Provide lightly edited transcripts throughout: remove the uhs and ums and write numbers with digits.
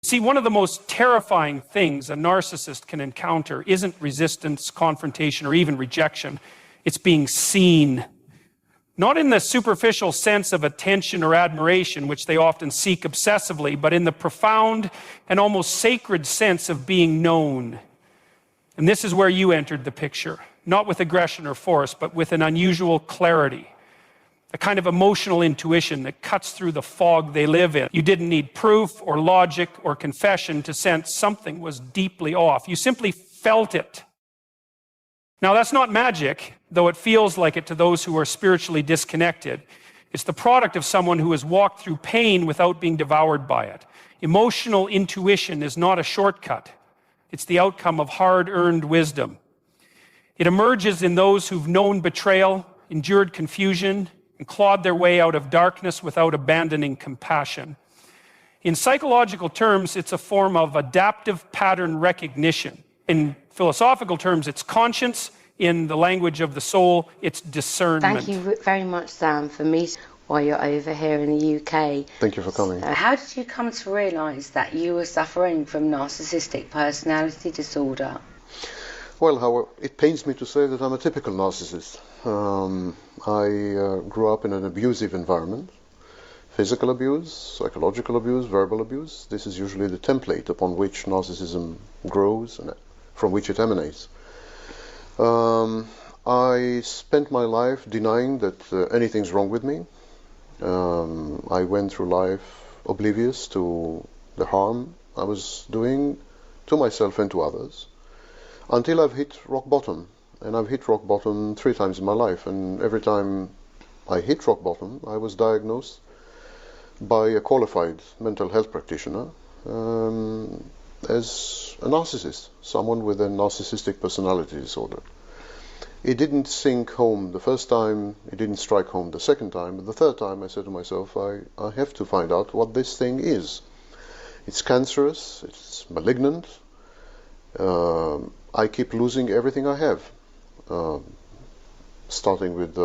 See, one of the most terrifying things a narcissist can encounter isn't resistance, confrontation, or even rejection. It's being seen. Not in the superficial sense of attention or admiration, which they often seek obsessively, but in the profound and almost sacred sense of being known. And this is where you entered the picture, not with aggression or force, but with an unusual clarity, a kind of emotional intuition that cuts through the fog they live in. You didn't need proof or logic or confession to sense something was deeply off. You simply felt it. Now, that's not magic, though it feels like it to those who are spiritually disconnected. It's the product of someone who has walked through pain without being devoured by it. Emotional intuition is not a shortcut. It's the outcome of hard-earned wisdom. It emerges in those who've known betrayal, endured confusion, and clawed their way out of darkness without abandoning compassion. In psychological terms, it's a form of adaptive pattern recognition. In philosophical terms, it's conscience. In the language of the soul, it's discernment. Thank you very much, Sam, for meeting while you're over here in the UK. Thank you for coming. How did you come to realise that you were suffering from narcissistic personality disorder? Well, it pains me to say that I'm a typical narcissist. I grew up in an abusive environment. Physical abuse, psychological abuse, verbal abuse. This is usually the template upon which narcissism grows and from which it emanates. I spent my life denying that anything's wrong with me. I went through life oblivious to the harm I was doing to myself and to others, until I've hit rock bottom. And I've hit rock bottom 3 times in my life, and every time I hit rock bottom, I was diagnosed by a qualified mental health practitioner as a narcissist, someone with a narcissistic personality disorder. It didn't sink home the first time, it didn't strike home the second time, but the third time I said to myself, I have to find out what this thing is. It's cancerous, it's malignant, I keep losing everything I have, starting with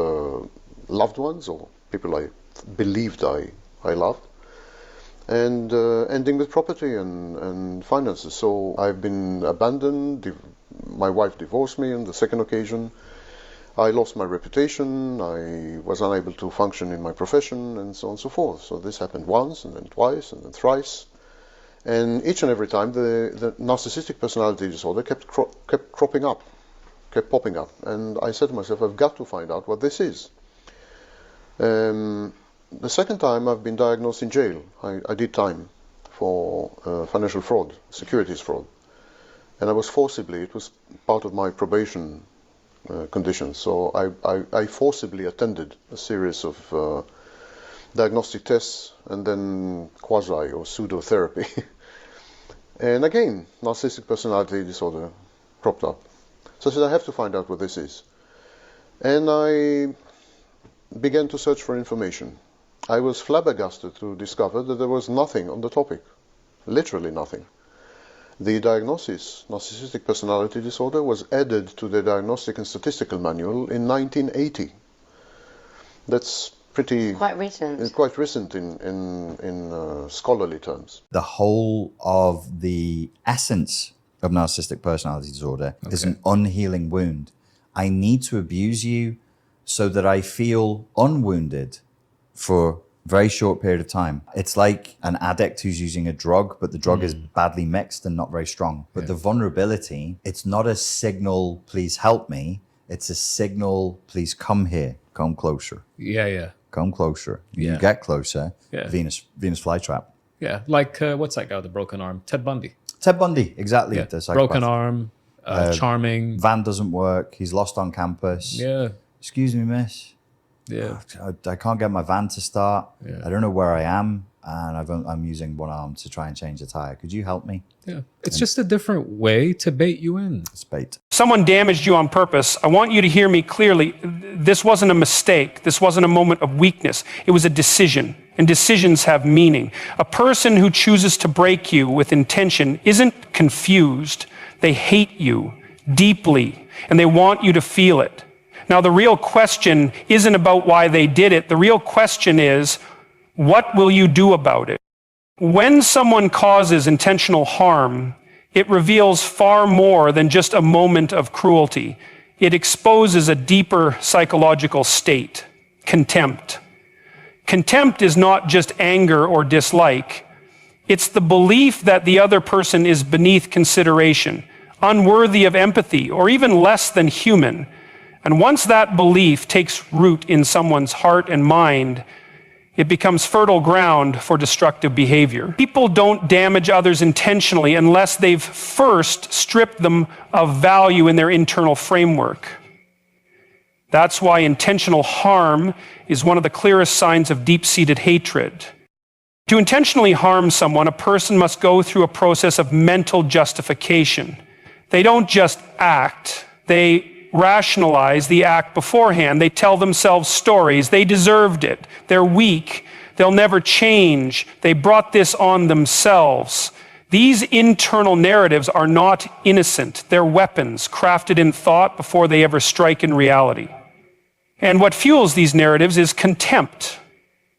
loved ones or people I believed I loved, and ending with property and finances. So I've been abandoned, my wife divorced me on the second occasion, I lost my reputation, I was unable to function in my profession, and so on and so forth. So this happened once, and then twice, and then thrice. And each and every time the narcissistic personality disorder kept cropping up, kept popping up. And I said to myself, I've got to find out what this is. The second time I've been diagnosed in jail. I did time for financial fraud, securities fraud. And I was forcibly, it was part of my probation conditions, so I forcibly attended a series of diagnostic tests and then quasi or pseudo therapy. And again, narcissistic personality disorder cropped up. So I said, I have to find out what this is. And I began to search for information. I was flabbergasted to discover that there was nothing on the topic, literally nothing. The diagnosis, narcissistic personality disorder, was added to the Diagnostic and Statistical Manual in 1980. That's quite recent in scholarly terms. The whole of the essence of narcissistic personality disorder is an unhealing wound. I need to abuse you so that I feel unwounded for a very short period of time. It's like an addict who's using a drug, but the drug is badly mixed and not very strong. But the vulnerability, it's not a signal, please help me. It's a signal, please come here, come closer. Come closer. You get closer. Venus flytrap. Yeah, like what's that guy with the broken arm? Ted Bundy. Ted Bundy, exactly. Yeah. Broken arm, charming. Van doesn't work. He's lost on campus. Yeah. Excuse me, miss. Yeah. I can't get my van to start. I don't know where I am, and I'm using one arm to try and change the tire. Could you help me? Yeah. It's just a different way to bait you in. It's bait. Someone damaged you on purpose. I want you to hear me clearly. This wasn't a mistake. This wasn't a moment of weakness. It was a decision, and decisions have meaning. A person who chooses to break you with intention isn't confused. They hate you deeply, and they want you to feel it. Now, the real question isn't about why they did it. The real question is, what will you do about it? When someone causes intentional harm, it reveals far more than just a moment of cruelty. It exposes a deeper psychological state, contempt. Contempt is not just anger or dislike. It's the belief that the other person is beneath consideration, unworthy of empathy, or even less than human. And once that belief takes root in someone's heart and mind, it becomes fertile ground for destructive behavior. People don't damage others intentionally unless they've first stripped them of value in their internal framework. That's why intentional harm is one of the clearest signs of deep-seated hatred. To intentionally harm someone, a person must go through a process of mental justification. They don't just act, they rationalize the act beforehand. They tell themselves stories. They deserved it. They're weak. They'll never change. They brought this on themselves. These internal narratives are not innocent. They're weapons crafted in thought before they ever strike in reality. And what fuels these narratives is contempt,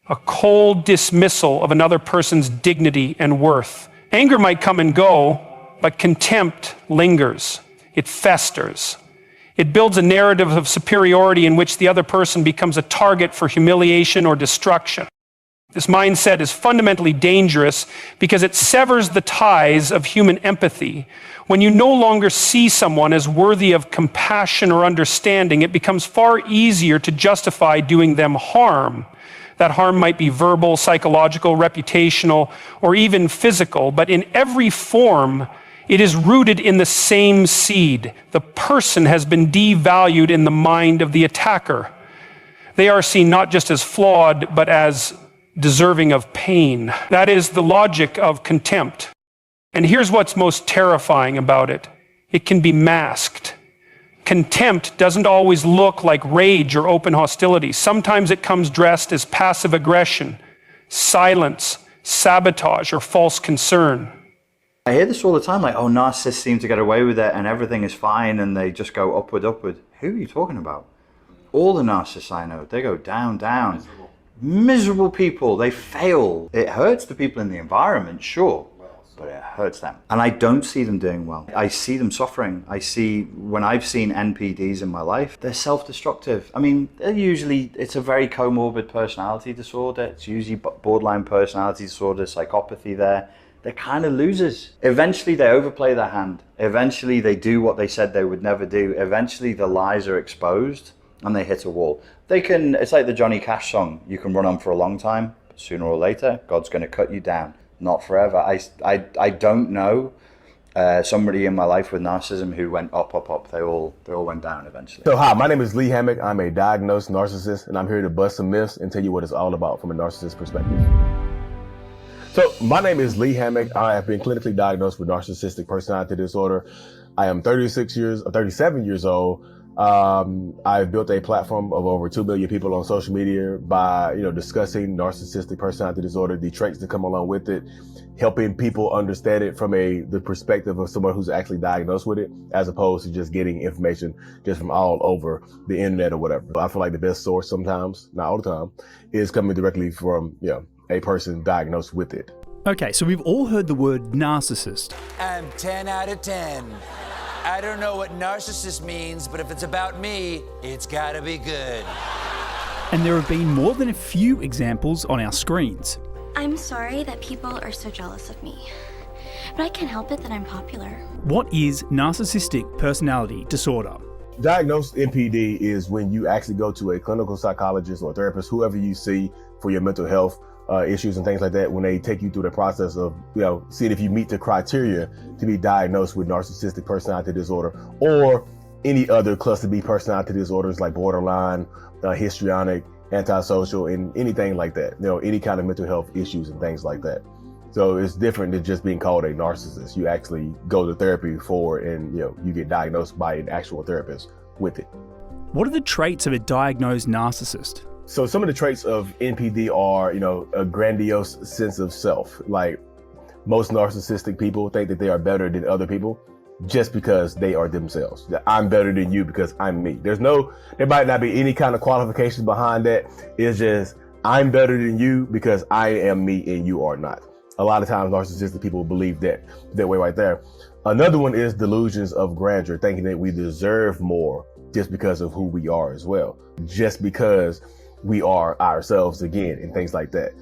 a cold dismissal of another person's dignity and worth. Anger might come and go, but contempt lingers. It festers. It builds a narrative of superiority in which the other person becomes a target for humiliation or destruction. This mindset is fundamentally dangerous because it severs the ties of human empathy. When you no longer see someone as worthy of compassion or understanding, it becomes far easier to justify doing them harm. That harm might be verbal, psychological, reputational, or even physical, but in every form, it is rooted in the same seed. The person has been devalued in the mind of the attacker. They are seen not just as flawed, but as deserving of pain. That is the logic of contempt. And here's what's most terrifying about it. It can be masked. Contempt doesn't always look like rage or open hostility. Sometimes it comes dressed as passive aggression, silence, sabotage, or false concern. I hear this all the time, like, oh, narcissists seem to get away with it and everything is fine and they just go upward, upward. Who are you talking about? All the narcissists I know, they go down, down. Miserable people, they fail. It hurts the people in the environment, sure, but it hurts them. And I don't see them doing well. I see them suffering. I see, when I've seen NPDs in my life, they're self-destructive. I mean, it's a very comorbid personality disorder. It's usually borderline personality disorder, psychopathy there. They're kind of losers. Eventually they overplay their hand. Eventually they do what they said they would never do. Eventually the lies are exposed and they hit a wall. It's like the Johnny Cash song, you can run on for a long time, but sooner or later, God's gonna cut you down. Not forever. I don't know somebody in my life with narcissism who went up, up, up. They all went down eventually. So hi, my name is Lee Hammock. I'm a diagnosed narcissist and I'm here to bust some myths and tell you what it's all about from a narcissist perspective. So my name is Lee Hammock. I have been clinically diagnosed with narcissistic personality disorder. I am 37 years old. I've built a platform of over 2 million people on social media by, discussing narcissistic personality disorder, the traits that come along with it, helping people understand it from the perspective of someone who's actually diagnosed with it, as opposed to just getting information just from all over the internet or whatever. I feel like the best source sometimes, not all the time, is coming directly from, a person diagnosed with it. Okay, so we've all heard the word narcissist. I'm 10 out of 10. I don't know what narcissist means, but if it's about me, it's gotta be good. And there have been more than a few examples on our screens. I'm sorry that people are so jealous of me, but I can't help it that I'm popular. What is narcissistic personality disorder? Diagnosed NPD is when you actually go to a clinical psychologist or therapist, whoever you see for your mental health issues and things like that, when they take you through the process of, seeing if you meet the criteria to be diagnosed with narcissistic personality disorder or any other cluster B personality disorders like borderline, histrionic, antisocial, and anything like that, any kind of mental health issues and things like that. So it's different than just being called a narcissist. You actually go to therapy for it and, you get diagnosed by an actual therapist with it. What are the traits of a diagnosed narcissist? So some of the traits of NPD are, a grandiose sense of self. Like most narcissistic people think that they are better than other people just because they are themselves. That I'm better than you because I'm me. There might not be any kind of qualifications behind that. It's just, I'm better than you because I am me and you are not. A lot of times narcissistic people believe that way right there. Another one is delusions of grandeur, thinking that we deserve more just because of who we are as well, just because we are ourselves again, and things like that.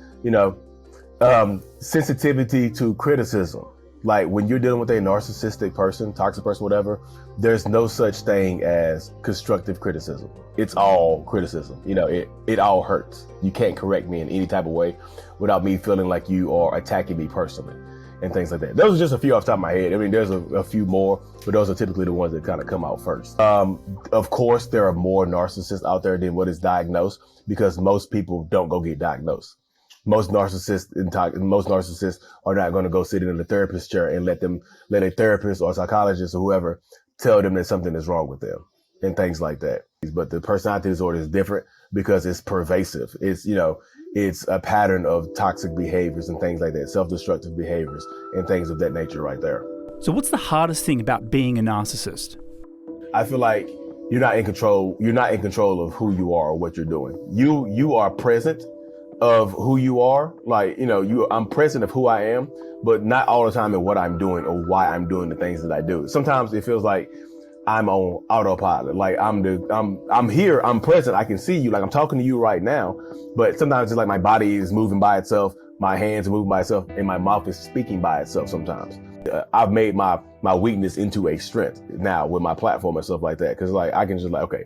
Sensitivity to criticism. Like when you're dealing with a narcissistic person, toxic person, whatever, there's no such thing as constructive criticism. It's all criticism. It all hurts. You can't correct me in any type of way without me feeling like you are attacking me personally and things like that. Those are just a few off the top of my head. I mean, there's a few more, but those are typically the ones that kind of come out first. Of course, there are more narcissists out there than what is diagnosed, because most people don't go get diagnosed. Most narcissists are not going to go sit in the therapist chair and let a therapist or psychologist or whoever tell them that something is wrong with them and things like that. But the personality disorder is different because it's pervasive. It's a pattern of toxic behaviors and things like that, self-destructive behaviors and things of that nature right there. So what's the hardest thing about being a narcissist? I feel like you're not in control. You're not in control of who you are or what you're doing. You are present of who you are. Like, I'm present of who I am, but not all the time in what I'm doing or why I'm doing the things that I do. Sometimes it feels like I'm on autopilot. Like I'm here, I'm present, I can see you, like I'm talking to you right now. But sometimes it's like my body is moving by itself, my hands are moving by itself, and my mouth is speaking by itself sometimes. I've made my weakness into a strength now with my platform and stuff like that. Cause like I can just like, okay,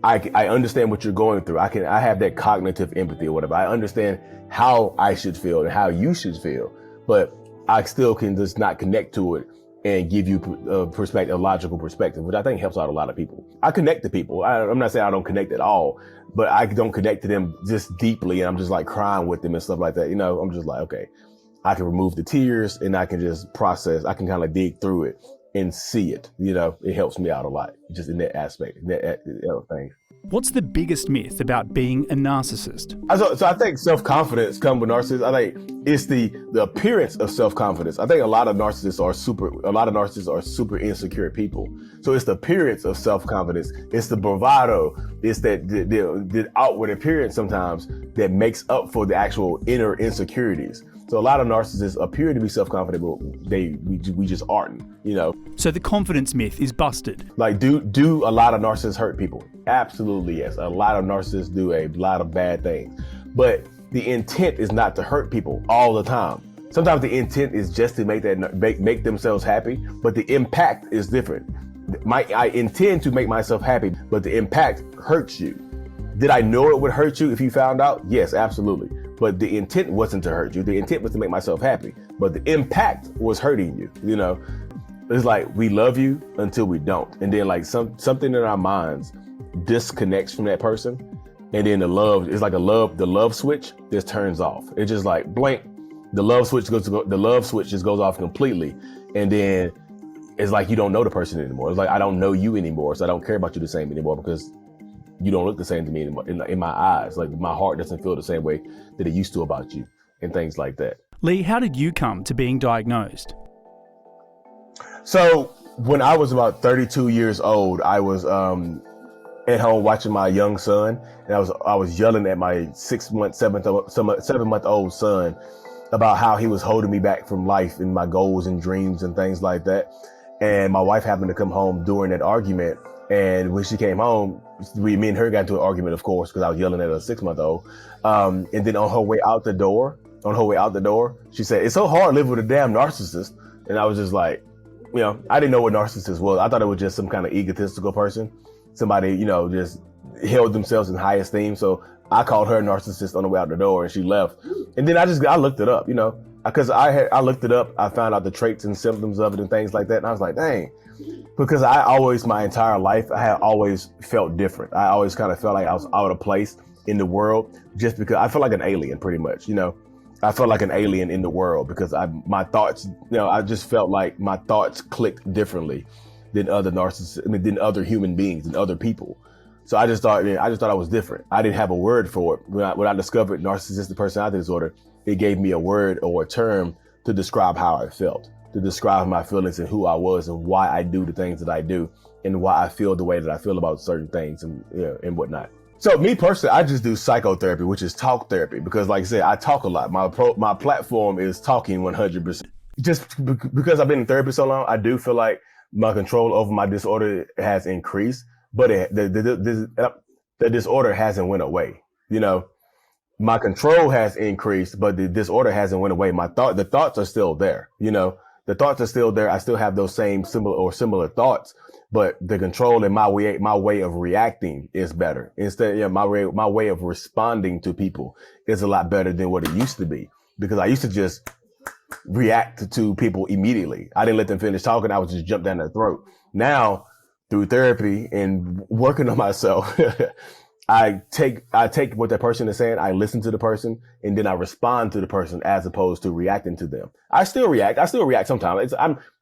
I understand what you're going through. I have that cognitive empathy or whatever. I understand how I should feel and how you should feel, but I still can just not connect to it and give you a logical perspective, which I think helps out a lot of people. I connect to people. I'm not saying I don't connect at all, but I don't connect to them just deeply, and I'm just like crying with them and stuff like that. I'm just like, okay, I can remove the tears and I can just process. I can kind of dig through it and see it. It helps me out a lot, just in that aspect, that thing. What's the biggest myth about being a narcissist? So I think self-confidence comes with narcissists. I think it's the appearance of self-confidence. I think a lot of narcissists are super insecure people. So it's the appearance of self-confidence. It's the bravado. It's the outward appearance sometimes that makes up for the actual inner insecurities. So a lot of narcissists appear to be self-confident, but we just aren't, So the confidence myth is busted. Like, do a lot of narcissists hurt people? Absolutely, yes. A lot of narcissists do a lot of bad things. But the intent is not to hurt people all the time. Sometimes the intent is just to make themselves happy, but the impact is different. I intend to make myself happy, but the impact hurts you. Did I know it would hurt you if you found out? Yes, absolutely. But the intent wasn't to hurt you. The intent was to make myself happy, but the impact was hurting you. It's like we love you until we don't. And then like something in our minds disconnects from that person. And then the love switch just turns off. It's just like blank. The love switch just goes off completely. And then it's like you don't know the person anymore. It's like I don't know you anymore, so I don't care about you the same anymore because you don't look the same to me anymore in my eyes. Like my heart doesn't feel the same way that it used to about you and things like that. Lee, how did you come to being diagnosed? So when I was about 32 years old, I was at home watching my young son, and I was yelling at my 7-month-old son about how he was holding me back from life and my goals and dreams and things like that. And my wife happened to come home during that argument. And when she came home, me and her got into an argument, of course, because I was yelling at a 6-month-old. And then on her way out the door, she said, "It's so hard living with a damn narcissist." And I was just like, I didn't know what narcissist was. I thought it was just some kind of egotistical person. Somebody, just held themselves in high esteem. So I called her a narcissist on the way out the door, and she left. And then I looked it up, because I looked it up. I found out the traits and symptoms of it and things like that. And I was like, dang. Because my entire life, I had always felt different. I always kind of felt like I was out of place in the world, just because I felt like an alien, pretty much. I felt like an alien in the world because my thoughts, I just felt like my thoughts clicked differently than other narcissists, than other human beings and other people. So I just thought I was different. I didn't have a word for it. When I discovered narcissistic personality disorder, it gave me a word or a term to describe how I felt, to describe my feelings and who I was and why I do the things that I do and why I feel the way that I feel about certain things and whatnot. So me personally, I just do psychotherapy, which is talk therapy, because like I said, I talk a lot. My platform is talking 100%. Just because I've been in therapy so long, I do feel like my control over my disorder has increased, but the disorder hasn't went away. You know, my control has increased, but the disorder hasn't went away. The thoughts are still there. You know, the thoughts are still there. I still have those same similar thoughts, but the control and my way of reacting is better. Instead, my way of responding to people is a lot better than what it used to be, because I used to just react to people immediately. I didn't let them finish talking. I would just jump down their throat. Now, through therapy and working on myself, I take what that person is saying, I listen to the person, and then I respond to the person as opposed to reacting to them. I still react sometimes.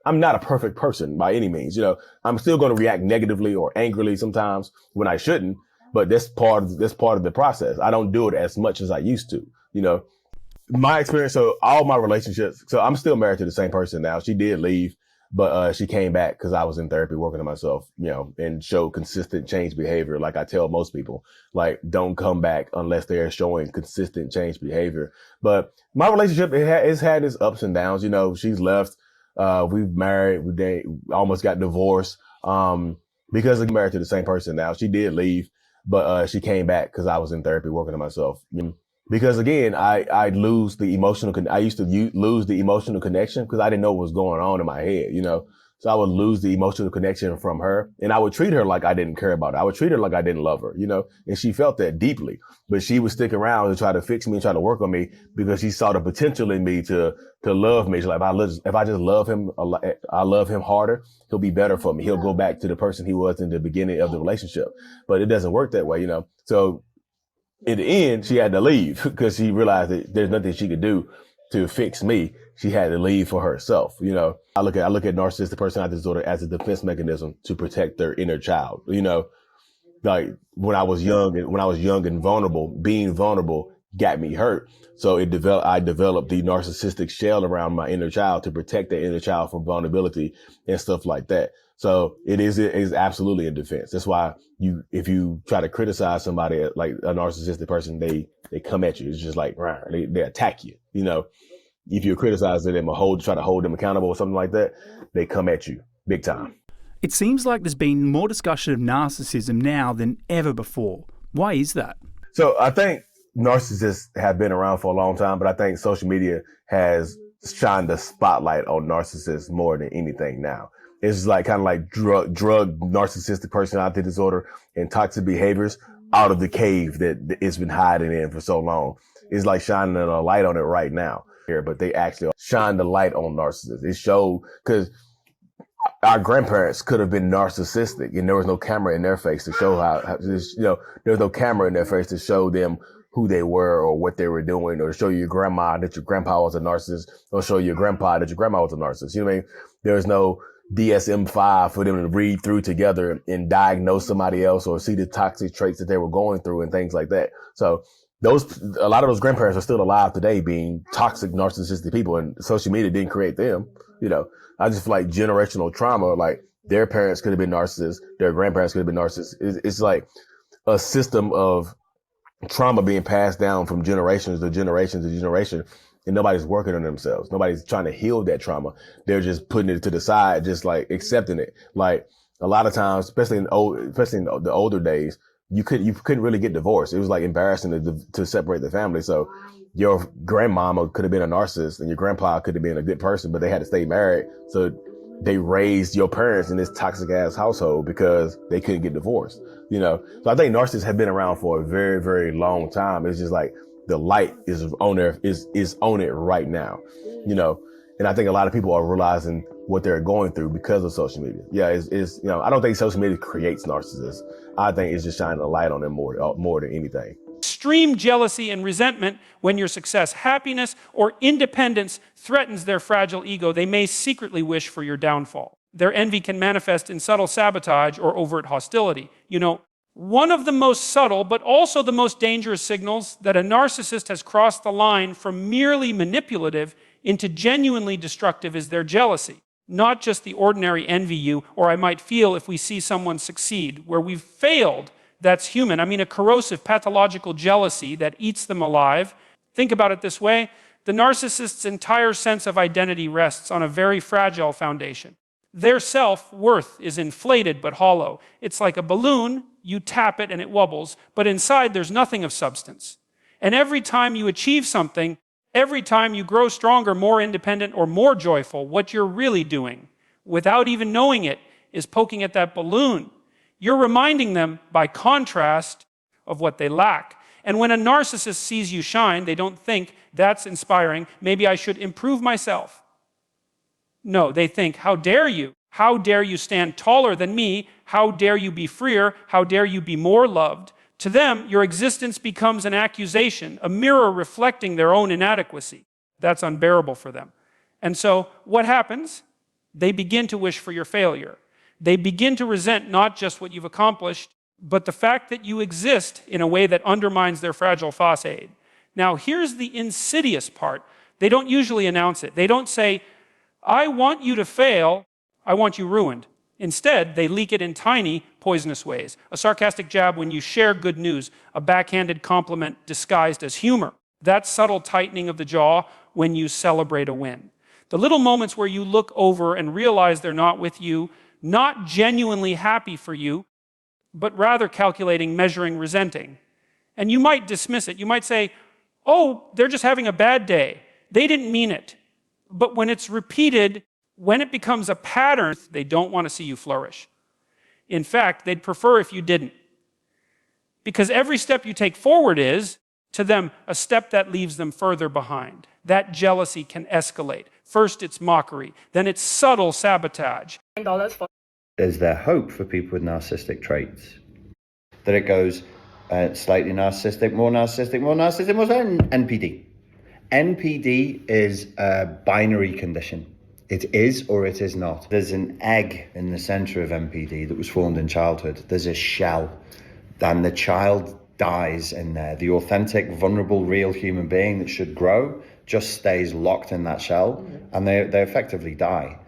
I'm not a perfect person by any means. You know, I'm still going to react negatively or angrily sometimes when I shouldn't, but that's part of the process. I don't do it as much as I used to, you know. My experience, so all my relationships, so I'm still married to the same person now. She did leave, but she came back because I was in therapy working on myself, you know, and showed consistent change behavior. Like I tell most people, like, don't come back unless they're showing consistent change behavior. But my relationship, it's had its ups and downs. You know, she's left. We've married. We almost got divorced because I'm married to the same person now. She did leave, but she came back because I was in therapy working on myself. Because again, I lose the emotional. I used to lose the emotional connection because I didn't know what was going on in my head, you know. So I would lose the emotional connection from her, and I would treat her like I didn't care about her. I would treat her like I didn't love her, you know. And she felt that deeply, but she would stick around and try to fix me and try to work on me because she saw the potential in me to love me. She's like, if I just love him, I love him harder, he'll be better for me. He'll go back to the person he was in the beginning of the relationship. But it doesn't work that way, you know. So in the end, she had to leave because she realized that there's nothing she could do to fix me. She had to leave for herself. You know, I look at narcissistic personality disorder as a defense mechanism to protect their inner child. You know, like when I was young and vulnerable, being vulnerable got me hurt. So I developed the narcissistic shell around my inner child to protect the inner child from vulnerability and stuff like that. So it is absolutely in defense. That's why if you try to criticize somebody like a narcissistic person, they come at you. It's just like, they attack you. You know, if you criticize them or try to hold them accountable or something like that, they come at you big time. It seems like there's been more discussion of narcissism now than ever before. Why is that? So I think narcissists have been around for a long time, but I think social media has shined the spotlight on narcissists more than anything now. It's like kind of like drug narcissistic personality disorder and toxic behaviors out of the cave that it's been hiding in for so long. It's like shining a light on it right now here, but they actually shine the light on narcissists. It showed because our grandparents could have been narcissistic and there was no camera in their face to show there was no camera in their face to show them who they were or what they were doing, or to show your grandma that your grandpa was a narcissist, or show your grandpa that your grandma was a narcissist. You know what I mean? There's no DSM-5 for them to read through together and diagnose somebody else or see the toxic traits that they were going through and things like that. So a lot of those grandparents are still alive today being toxic, narcissistic people, and social media didn't create them. You know, I just feel like generational trauma, like their parents could have been narcissists, their grandparents could have been narcissists. It's like a system of trauma being passed down from generations to generation to generation, and nobody's working on themselves. Nobody's trying to heal that trauma. They're just putting it to the side, just like accepting it. Like a lot of times, especially in the older days, you couldn't really get divorced. It was like embarrassing to separate the family. So your grandmama could have been a narcissist and your grandpa could have been a good person, but they had to stay married. So they raised your parents in this toxic ass household because they couldn't get divorced, you know? So I think narcissists have been around for a very, very long time. It's just like the light is on it right now, you know? And I think a lot of people are realizing what they're going through because of social media. Yeah, it's you know, I don't think social media creates narcissists. I think it's just shining a light on them more than anything. Extreme jealousy and resentment when your success, happiness, or independence threatens their fragile ego. They may secretly wish for your downfall. Their envy can manifest in subtle sabotage or overt hostility. You know, one of the most subtle, but also the most dangerous signals that a narcissist has crossed the line from merely manipulative into genuinely destructive is their jealousy. Not just the ordinary envy you, or I might feel if we see someone succeed, where we've failed that's human. I mean, a corrosive, pathological jealousy that eats them alive. Think about it this way. The narcissist's entire sense of identity rests on a very fragile foundation. Their self-worth is inflated but hollow. It's like a balloon, you tap it and it wobbles, but inside there's nothing of substance. And every time you achieve something, every time you grow stronger, more independent, or more joyful, what you're really doing, without even knowing it, is poking at that balloon. You're reminding them, by contrast, of what they lack. And when a narcissist sees you shine, they don't think, that's inspiring, maybe I should improve myself. No, they think, how dare you? How dare you stand taller than me? How dare you be freer? How dare you be more loved? To them, your existence becomes an accusation, a mirror reflecting their own inadequacy. That's unbearable for them. And so, what happens? They begin to wish for your failure. They begin to resent not just what you've accomplished, but the fact that you exist in a way that undermines their fragile facade. Now, here's the insidious part. They don't usually announce it. They don't say, I want you to fail, I want you ruined. Instead, they leak it in tiny, poisonous ways. A sarcastic jab when you share good news, a backhanded compliment disguised as humor. That subtle tightening of the jaw when you celebrate a win. The little moments where you look over and realize they're not with you, not genuinely happy for you, but rather calculating, measuring, resenting. And you might dismiss it. You might say, oh, they're just having a bad day. They didn't mean it. But when it's repeated, when it becomes a pattern, they don't want to see you flourish. In fact, they'd prefer if you didn't. Because every step you take forward is, to them, a step that leaves them further behind. That jealousy can escalate. First it's mockery, then it's subtle sabotage. Is there hope for people with narcissistic traits? That it goes slightly narcissistic, more narcissistic, more narcissistic, more NPD. NPD is a binary condition. It is or it is not. There's an egg in the center of NPD that was formed in childhood. There's a shell. Then the child dies in there. The authentic, vulnerable, real human being that should grow just stays locked in that shell, and they effectively die.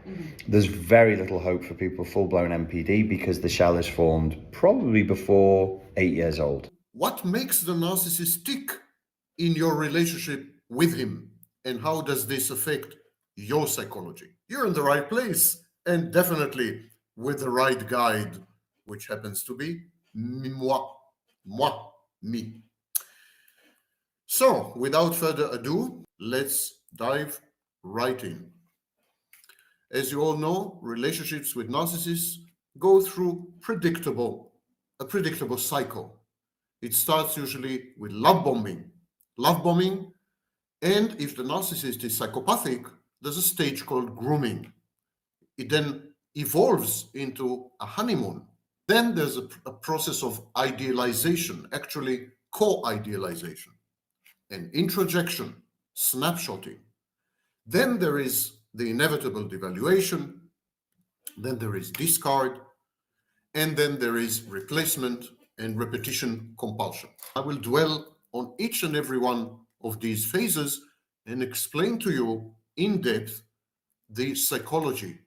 There's very little hope for people with full-blown NPD because the shell is formed probably before 8 years old. What makes the narcissist tick in your relationship with him, and how does this affect your psychology? You're in the right place, and definitely with the right guide, which happens to be me. So, without further ado, let's dive right in. As you all know, relationships with narcissists go through a predictable cycle. It starts usually with love bombing, and if the narcissist is psychopathic, there's a stage called grooming. It then evolves into a honeymoon. Then there's a process of idealization, actually co-idealization, and introjection, snapshotting. Then there is the inevitable devaluation, then there is discard, and then there is replacement and repetition compulsion. I will dwell on each and every one of these phases and explain to you in depth the psychology,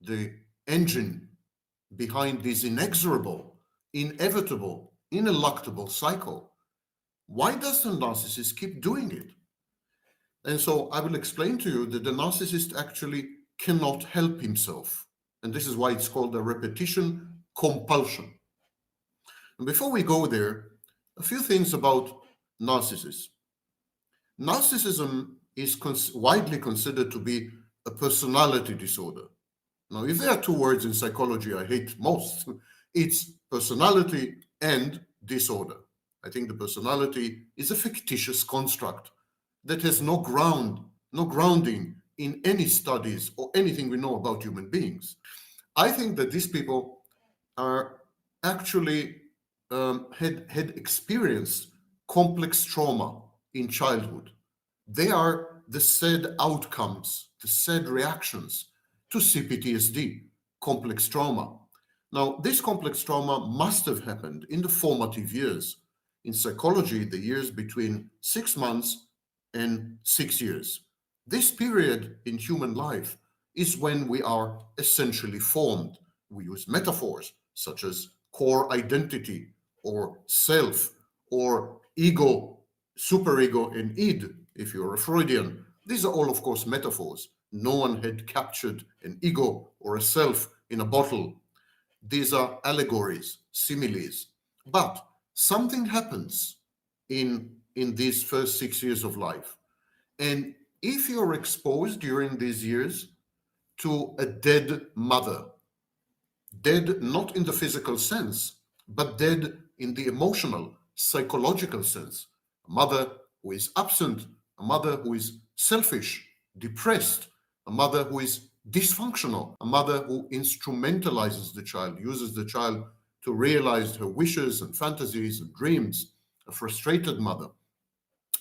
the engine behind this inexorable, inevitable, ineluctable cycle. Why does the narcissist keep doing it? And so I will explain to you that the narcissist actually cannot help himself. And this is why it's called a repetition compulsion. And before we go there, a few things about narcissists. Narcissism is widely considered to be a personality disorder. Now, if there are two words in psychology I hate most, it's personality and disorder. I think the personality is a fictitious construct that has no grounding in any studies or anything we know about human beings. I think that these people are actually had experienced complex trauma in childhood. They are the sad outcomes, the sad reactions to CPTSD, complex trauma. Now, this complex trauma must have happened in the formative years. In psychology, the years between 6 months and 6 years. This period in human life is when we are essentially formed. We use metaphors such as core identity or self or ego, superego and id, if you're a Freudian. These are all, of course, metaphors. No one had captured an ego or a self in a bottle. These are allegories, similes. But something happens in these first 6 years of life. And if you're exposed during these years to a dead mother, dead not in the physical sense, but dead in the emotional, psychological sense, a mother who is absent, a mother who is selfish, depressed, a mother who is dysfunctional, a mother who instrumentalizes the child, uses the child to realize her wishes and fantasies and dreams, a frustrated mother,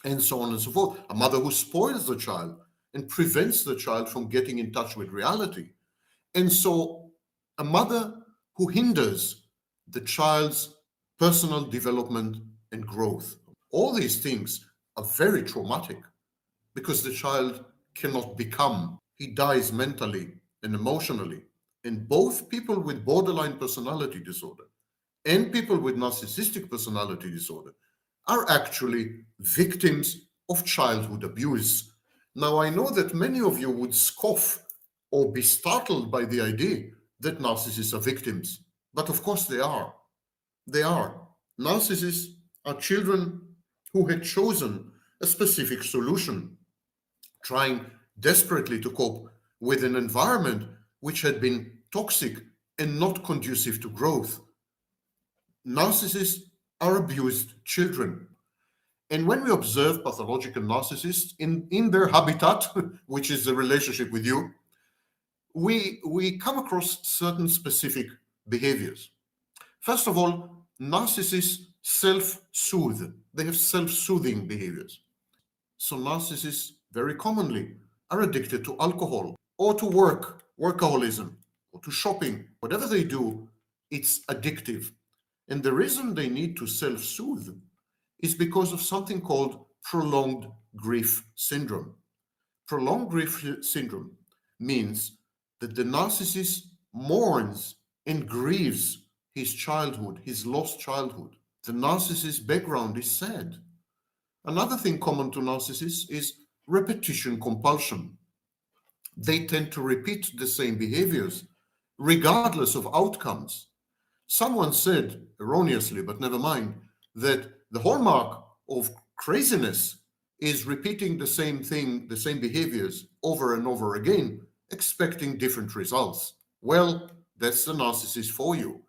and so on and so forth. A mother who spoils the child and prevents the child from getting in touch with reality. And so a mother who hinders the child's personal development and growth. All these things are very traumatic because the child cannot become. He dies mentally and emotionally. And both people with borderline personality disorder and people with narcissistic personality disorder are actually victims of childhood abuse. Now, I know that many of you would scoff or be startled by the idea that narcissists are victims, but of course they are. They are. Narcissists are children who had chosen a specific solution, trying desperately to cope with an environment which had been toxic and not conducive to growth. Narcissists are abused children. And when we observe pathological narcissists in their habitat, which is the relationship with you, we come across certain specific behaviors. First of all, narcissists self-soothe. They have self-soothing behaviors. So narcissists very commonly are addicted to alcohol or to workaholism, or to shopping. Whatever they do, it's addictive. And the reason they need to self-soothe is because of something called prolonged grief syndrome. Prolonged grief syndrome means that the narcissist mourns and grieves his childhood, his lost childhood. The narcissist's background is sad. Another thing common to narcissists is repetition compulsion. They tend to repeat the same behaviors regardless of outcomes. Someone said, erroneously, but never mind, that the hallmark of craziness is repeating the same thing, the same behaviors over and over again, expecting different results. Well, that's the narcissist for you.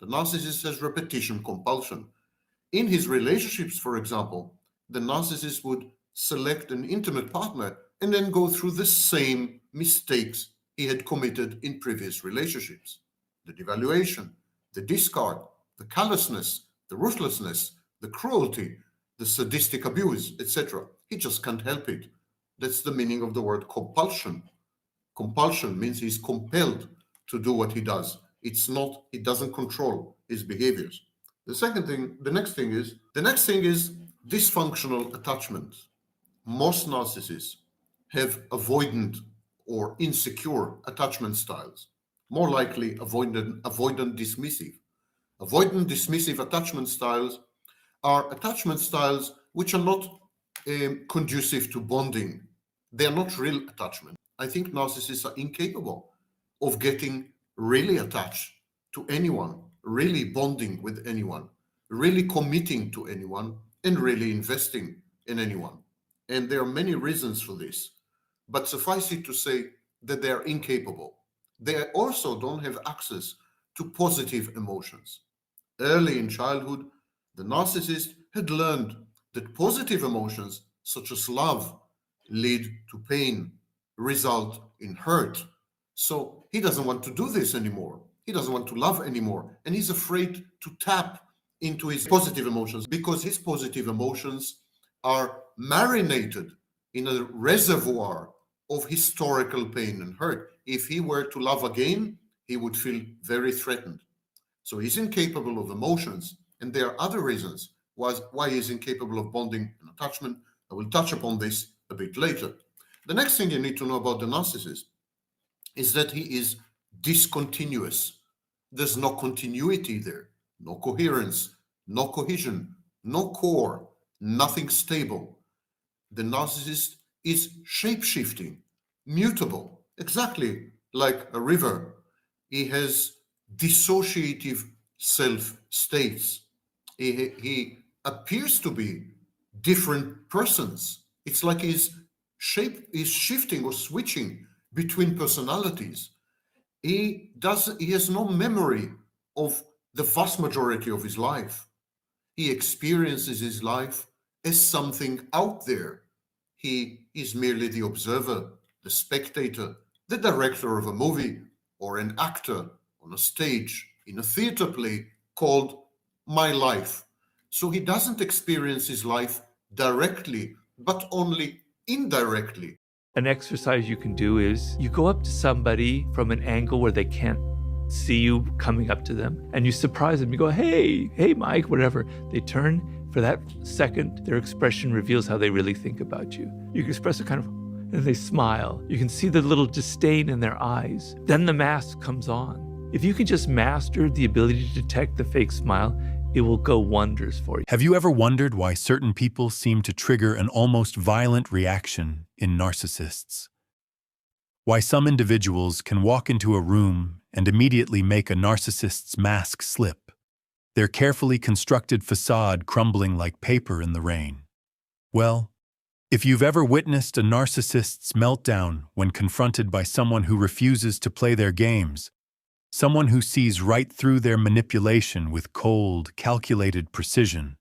The narcissist has repetition compulsion. In his relationships, for example, the narcissist would select an intimate partner and then go through the same mistakes he had committed in previous relationships. The devaluation, the discard, the callousness, the ruthlessness, the cruelty, the sadistic abuse, etc. He just can't help it. That's the meaning of the word compulsion. Compulsion means he's compelled to do what he does. It's not, he doesn't control his behaviors. The next thing is dysfunctional attachment. Most narcissists have avoidant or insecure attachment styles. More likely avoidant dismissive. Avoidant dismissive attachment styles are attachment styles which are not conducive to bonding. They are not real attachment. I think narcissists are incapable of getting really attached to anyone, really bonding with anyone, really committing to anyone, and really investing in anyone. And there are many reasons for this, but suffice it to say that they are incapable. They also don't have access to positive emotions. Early in childhood, the narcissist had learned that positive emotions, such as love, lead to pain, result in hurt. So he doesn't want to do this anymore. He doesn't want to love anymore. And he's afraid to tap into his positive emotions because his positive emotions are marinated in a reservoir of historical pain and hurt. If he were to love again, he would feel very threatened. So he's incapable of emotions. And there are other reasons why he's incapable of bonding and attachment. I will touch upon this a bit later. The next thing you need to know about the narcissist is that he is discontinuous. There's no continuity there, no coherence, no cohesion, no core, nothing stable. The narcissist is shape-shifting, mutable, exactly like a river. He has dissociative self-states. He appears to be different persons. It's like his shape is shifting or switching between personalities. He has no memory of the vast majority of his life. He experiences his life as something out there. He is merely the observer, the spectator, the director of a movie, or an actor on a stage in a theater play called My Life. So he doesn't experience his life directly, but only indirectly. An exercise you can do is you go up to somebody from an angle where they can't see you coming up to them, and you surprise them. You go, hey, Mike, whatever. They turn. For that second, their expression reveals how they really think about you. You can express a kind of, and they smile. You can see the little disdain in their eyes. Then the mask comes on. If you can just master the ability to detect the fake smile, it will go wonders for you. Have you ever wondered why certain people seem to trigger an almost violent reaction in narcissists? Why some individuals can walk into a room and immediately make a narcissist's mask slip, their carefully constructed facade crumbling like paper in the rain? Well, if you've ever witnessed a narcissist's meltdown when confronted by someone who refuses to play their games, someone who sees right through their manipulation with cold, calculated precision,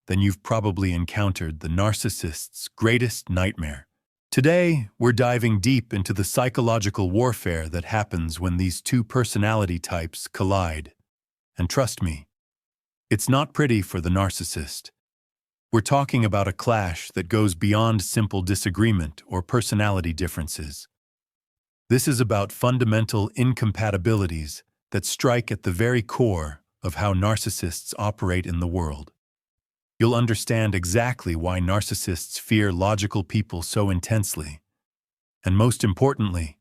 then you've probably encountered the narcissist's greatest nightmare. Today, we're diving deep into the psychological warfare that happens when these two personality types collide. And trust me, it's not pretty for the narcissist. We're talking about a clash that goes beyond simple disagreement or personality differences. This is about fundamental incompatibilities that strike at the very core of how narcissists operate in the world. You'll understand exactly why narcissists fear logical people so intensely, and most importantly,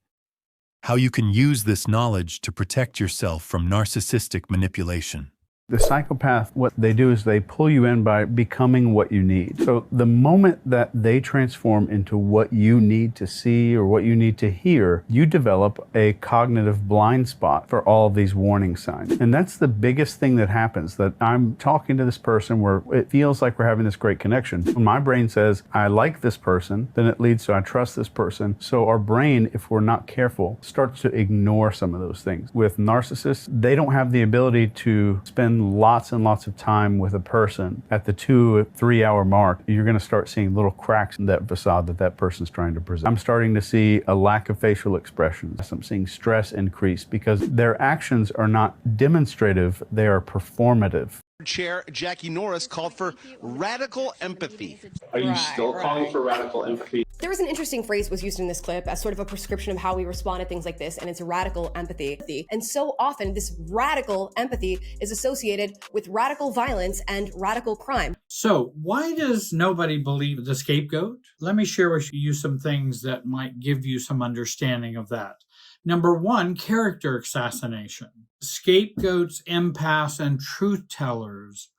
how you can use this knowledge to protect yourself from narcissistic manipulation. The psychopath, what they do is they pull you in by becoming what you need. So the moment that they transform into what you need to see or what you need to hear, you develop a cognitive blind spot for all of these warning signs. And that's the biggest thing that happens, that I'm talking to this person where it feels like we're having this great connection. When my brain says, I like this person, then it leads to I trust this person. So our brain, if we're not careful, starts to ignore some of those things. With narcissists, they don't have the ability to spend lots and lots of time with a person. At the 2-3 hour mark, you're going to start seeing little cracks in that facade that person's trying to present. I'm starting to see a lack of facial expressions. I'm seeing stress increase because their actions are not demonstrative, they are performative. Chair Jackie Norris called for radical empathy. Are you still calling for radical empathy? There was an interesting phrase was used in this clip as sort of a prescription of how we respond to things like this, and it's radical empathy. And so often this radical empathy is associated with radical violence and radical crime. So why does nobody believe the scapegoat? Let me share with you some things that might give you some understanding of that. Number one, character assassination. Scapegoats, empaths, and truth tellers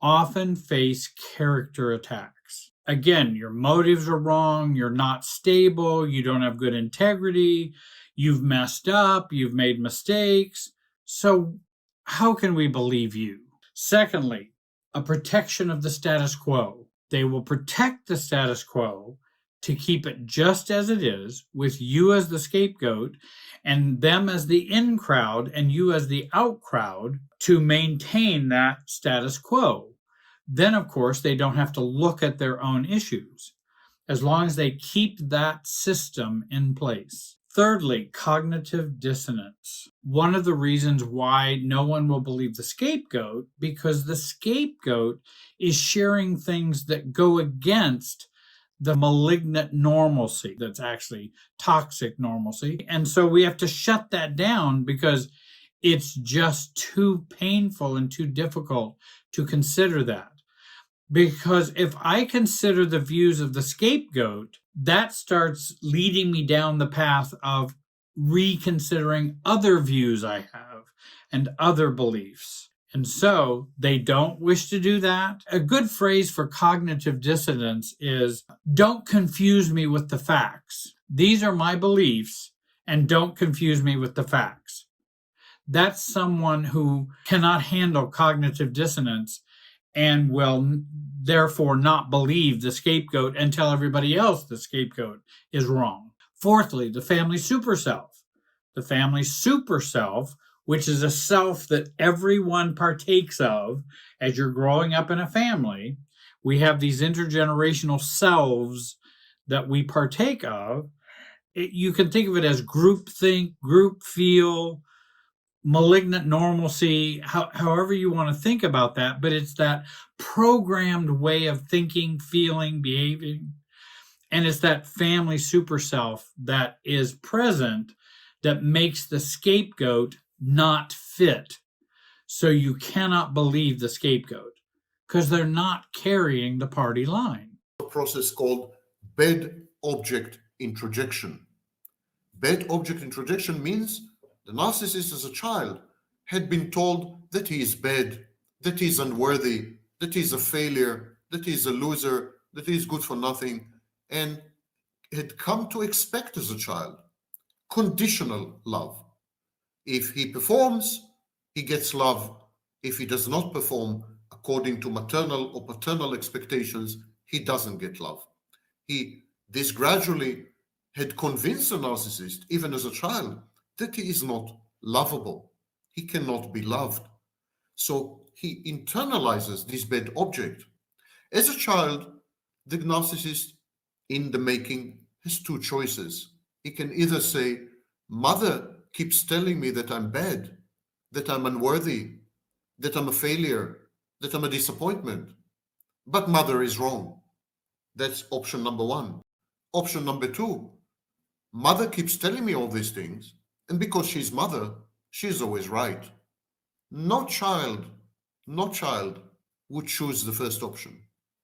often face character attacks. Again, your motives are wrong, you're not stable, you don't have good integrity, you've messed up, you've made mistakes. So how can we believe you? Secondly, a protection of the status quo. They will protect the status quo to keep it just as it is, with you as the scapegoat and them as the in crowd and you as the out crowd, to maintain that status quo. Then, of course, they don't have to look at their own issues, as long as they keep that system in place. Thirdly, cognitive dissonance. One of the reasons why no one will believe the scapegoat, because the scapegoat is sharing things that go against the malignant normalcy that's actually toxic normalcy. And so we have to shut that down because it's just too painful and too difficult to consider that. Because if I consider the views of the scapegoat, that starts leading me down the path of reconsidering other views I have and other beliefs. And so they don't wish to do that. A good phrase for cognitive dissonance is, don't confuse me with the facts. These are my beliefs, and don't confuse me with the facts. That's someone who cannot handle cognitive dissonance and will therefore not believe the scapegoat and tell everybody else the scapegoat is wrong. Fourthly, the family superself. The family superself, which is a self that everyone partakes of as you're growing up in a family. We have these intergenerational selves that we partake of. You can think of it as group think, group feel, malignant normalcy, however you want to think about that, but it's that programmed way of thinking, feeling, behaving. And it's that family super self that is present that makes the scapegoat not fit. So you cannot believe the scapegoat because they're not carrying the party line. A process called bad object introjection. Bad object introjection means the narcissist as a child had been told that he is bad, that he is unworthy, that he is a failure, that he is a loser, that he is good for nothing, and had come to expect as a child conditional love. If he performs, he gets love. If he does not perform according to maternal or paternal expectations, he doesn't get love. This gradually had convinced a narcissist, even as a child, that he is not lovable. He cannot be loved. So he internalizes this bad object. As a child, the narcissist in the making has two choices. He can either say, mother keeps telling me that I'm bad, that I'm unworthy, that I'm a failure, that I'm a disappointment, but mother is wrong. That's option number one. Option number two, mother keeps telling me all these things, and because she's mother, she's always right. No child would choose the first option.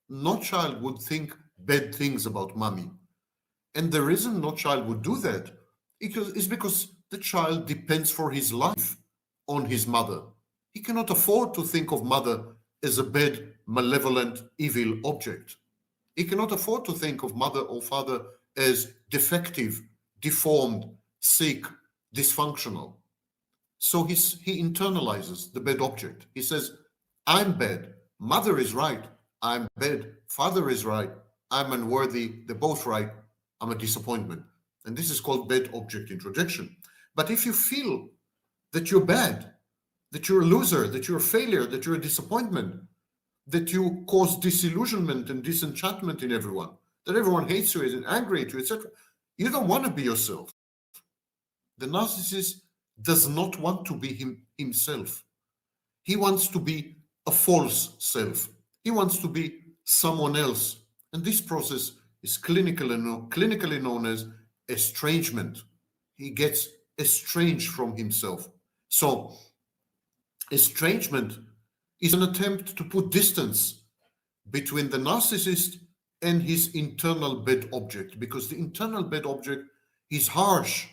No child would think bad things about mommy. And the reason no child would do that is because the child depends for his life on his mother. He cannot afford to think of mother as a bad, malevolent, evil object. He cannot afford to think of mother or father as defective, deformed, sick, dysfunctional. So he internalizes the bad object. He says, I'm bad. Mother is right. I'm bad. Father is right. I'm unworthy. They're both right. I'm a disappointment. And this is called bad object introjection. But if you feel that you're bad, that you're a loser, that you're a failure, that you're a disappointment, that you cause disillusionment and disenchantment in everyone, that everyone hates you and angry at you, etc., you don't want to be yourself. The narcissist does not want to be himself. He wants to be a false self. He wants to be someone else. And this process is clinically known as estrangement. He gets estranged from himself. So estrangement is an attempt to put distance between the narcissist and his internal bad object, because the internal bad object is harsh,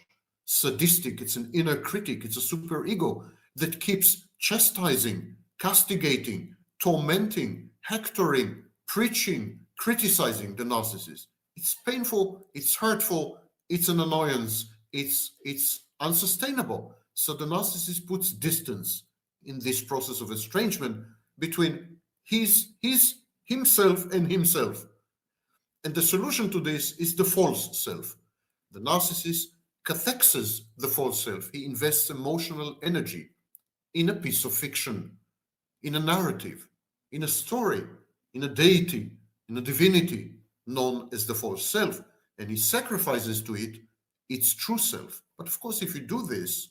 sadistic, it's an inner critic, it's a superego that keeps chastising, castigating, tormenting, hectoring, preaching, criticizing the narcissist. It's painful, it's hurtful, it's an annoyance, it's unsustainable. So the narcissist puts distance in this process of estrangement between himself and himself. And the solution to this is the false self. The narcissist cathexes the false self. He invests emotional energy in a piece of fiction, in a narrative, in a story, in a deity, in a divinity known as the false self, and he sacrifices to it its true self. But of course, if you do this,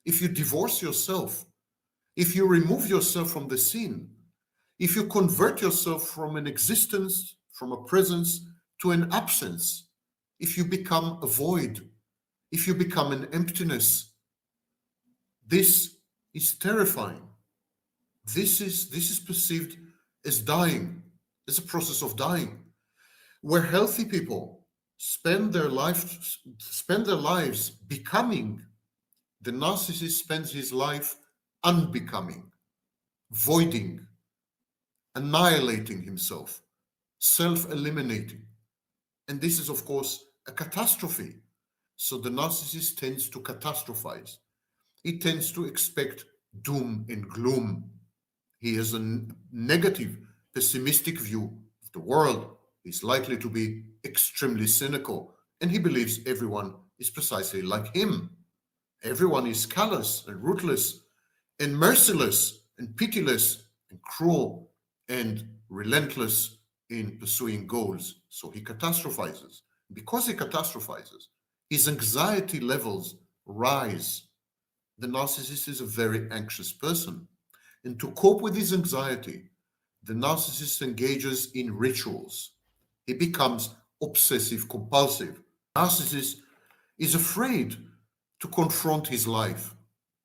if you divorce yourself, if you remove yourself from the scene, if you convert yourself from an existence, from a presence to an absence, if you become a void, if you become an emptiness, this is terrifying. This is perceived as dying, as a process of dying, where healthy people spend their lives becoming. The narcissist spends his life unbecoming. voiding, annihilating himself, self-eliminating. And this is, of course, a catastrophe. So the narcissist tends to catastrophize. He tends to expect doom and gloom. He has a negative, pessimistic view of the world. He's likely to be extremely cynical, and he believes everyone is precisely like him. Everyone is callous and ruthless and merciless and pitiless and cruel and relentless in pursuing goals. So he catastrophizes. Because he catastrophizes, his anxiety levels rise. The narcissist is a very anxious person. And to cope with his anxiety, the narcissist engages in rituals. He becomes obsessive compulsive. Narcissist is afraid to confront his life.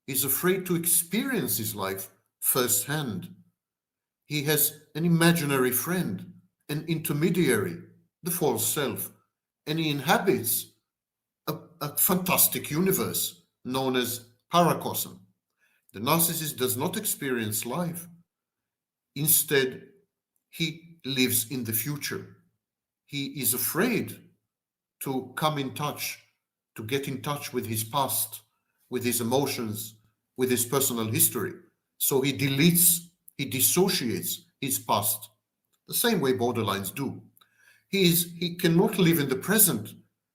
He's afraid to experience his life firsthand. He has an imaginary friend, an intermediary, the false self, and he inhabits a fantastic universe known as paracosm. The narcissist does not experience life. Instead, he lives in the future. He is afraid to come in touch, to get in touch with his past, with his emotions, with his personal history. So he deletes, he dissociates his past, the same way borderlines do. He cannot live in the present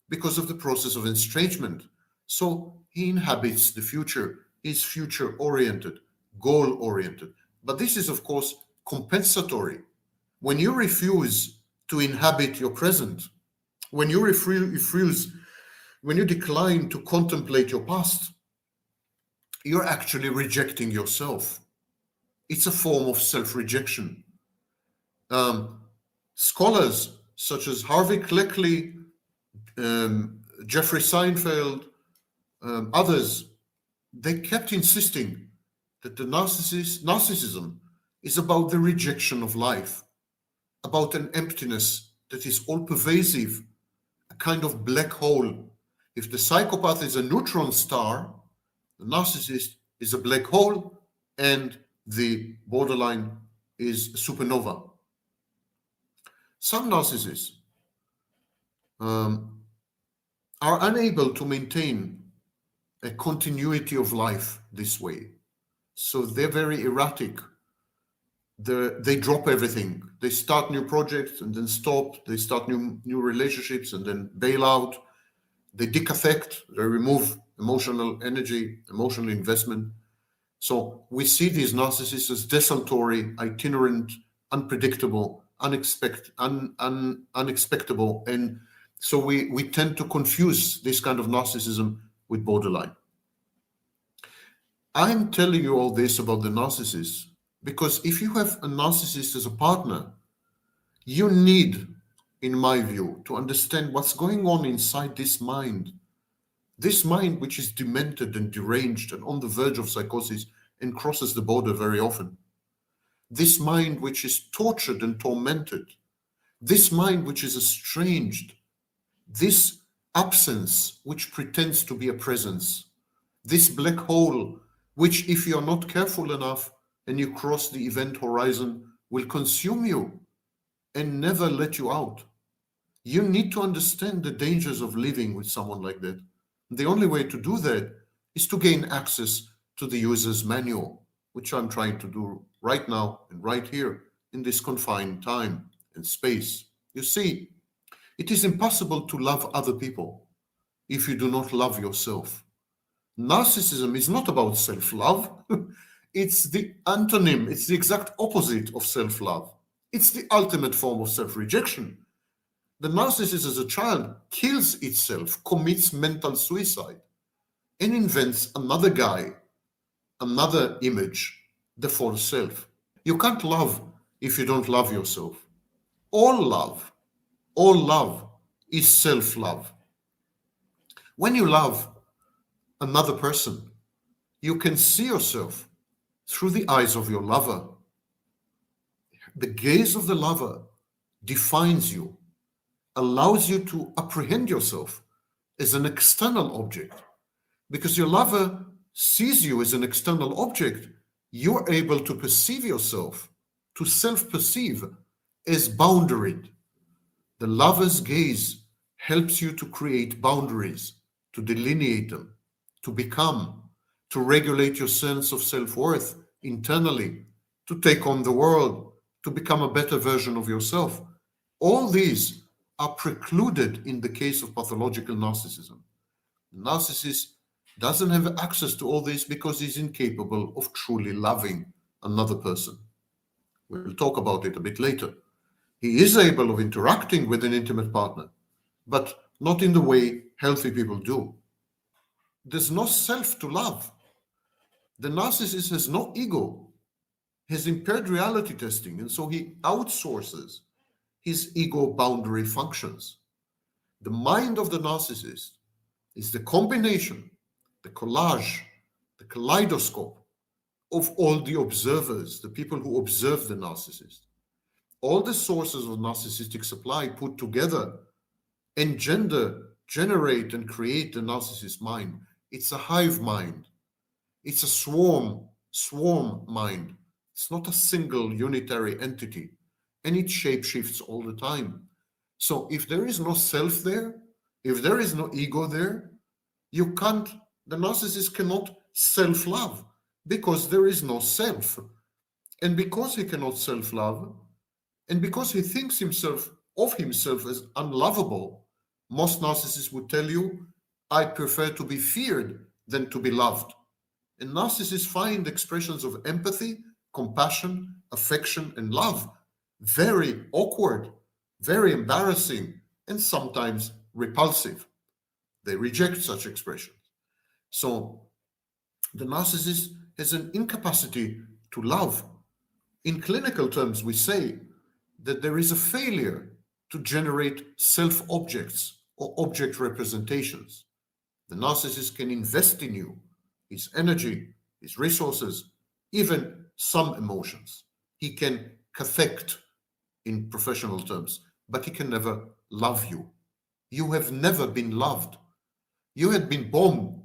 because of the process of estrangement. So he inhabits the future. He's future-oriented, goal-oriented. But this is, of course, compensatory. When you refuse to inhabit your present, when you refuse, when you decline to contemplate your past, you're actually rejecting yourself. It's a form of self-rejection. Scholars such as Harvey Cleckley, Jeffrey Seinfeld, others, they kept insisting that the narcissism is about the rejection of life, about an emptiness that is all-pervasive, a kind of black hole. If the psychopath is a neutron star, the narcissist is a black hole, and the borderline is a supernova. Some narcissists are unable to maintain a continuity of life this way. So they're very erratic. They drop everything. They start new projects and then stop. They start new relationships and then bail out. They decaffect. They remove emotional energy, emotional investment. So we see these narcissists as desultory, itinerant, unpredictable, unexpectable. And so we tend to confuse this kind of narcissism with borderline. I'm telling you all this about the narcissist because if you have a narcissist as a partner, you need, in my view, to understand what's going on inside this mind which is demented and deranged and on the verge of psychosis and crosses the border very often. This mind which is tortured and tormented. This mind which is estranged. This absence which pretends to be a presence. This black hole which, if you're not careful enough and you cross the event horizon, will consume you and never let you out. You need to understand the dangers of living with someone like that. The only way to do that is to gain access to the user's manual, which I'm trying to do right now and right here in this confined time and space. You see, it is impossible to love other people if you do not love yourself. Narcissism is not about self-love. It's the antonym. It's the exact opposite of self-love. It's the ultimate form of self-rejection. The narcissist as a child kills itself, commits mental suicide, and invents another guy, another image, the false self. You can't love if you don't love yourself. All love is self-love. When you love another person, you can see yourself through the eyes of your lover. The gaze of the lover defines you, allows you to apprehend yourself as an external object, because your lover sees you as an external object you're able to perceive yourself, to self-perceive as boundaried. The lover's gaze helps you to create boundaries, to delineate them, to become, to regulate your sense of self-worth internally, to take on the world, to become a better version of yourself. All these are precluded in the case of pathological narcissism. The narcissist doesn't have access to all this because he's incapable of truly loving another person. We'll talk about it a bit later. He is able of interacting with an intimate partner, but not in the way healthy people do. There's no self to love. The narcissist has no ego, has impaired reality testing, and so he outsources his ego boundary functions. The mind of the narcissist is the combination, the collage, the kaleidoscope of all the observers, the people who observe the narcissist. All the sources of narcissistic supply put together engender, generate, and create the narcissist mind. It's a hive mind. It's a swarm mind. It's not a single unitary entity, and it shapeshifts all the time. So if there is no self there, if there is no ego there, the narcissist cannot self-love because there is no self. And because he cannot self-love, and because he thinks of himself as unlovable, most narcissists would tell you, I prefer to be feared than to be loved. And narcissists find expressions of empathy, compassion, affection, and love very awkward, very embarrassing, and sometimes repulsive. They reject such expressions. So the narcissist has an incapacity to love. In clinical terms, we say that there is a failure to generate self-objects or object representations. The narcissist can invest in you, his energy, his resources, even some emotions. He can cathect in professional terms, but he can never love you. You have never been loved. You had been bombed.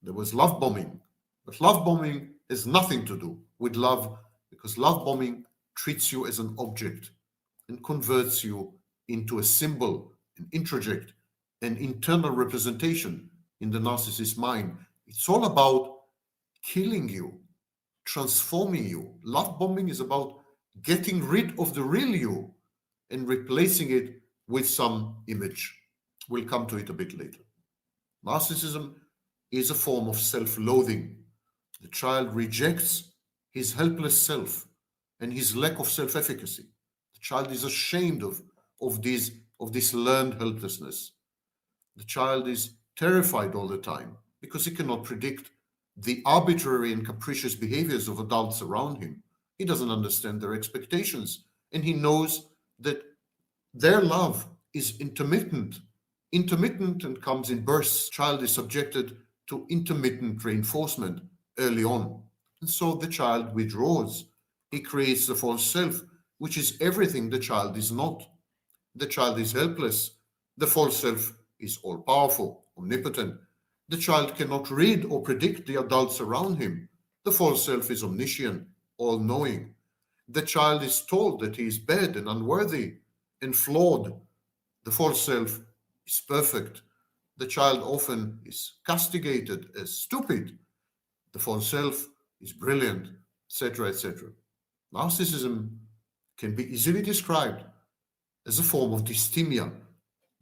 There was love bombing. But love bombing has nothing to do with love, because love bombing treats you as an object and converts you into a symbol, an introject, an internal representation in the narcissist's mind. It's all about killing you, transforming you. Love bombing is about getting rid of the real you and replacing it with some image. We'll come to it a bit later. Narcissism is a form of self-loathing. The child rejects his helpless self and his lack of self-efficacy. The child is ashamed of this learned helplessness. The child is terrified all the time because he cannot predict the arbitrary and capricious behaviors of adults around him. He doesn't understand their expectations, and he knows that their love is intermittent and comes in bursts. Child is subjected to intermittent reinforcement early on. And so the child withdraws. He creates the false self, which is everything the child is not. The child is helpless. The false self is all-powerful, omnipotent. The child cannot read or predict the adults around him. The false self is omniscient, all-knowing. The child is told that he is bad and unworthy and flawed. The false self is perfect. The child often is castigated as stupid. The false self is brilliant, etc., etc. Narcissism can be easily described as a form of dysthymia,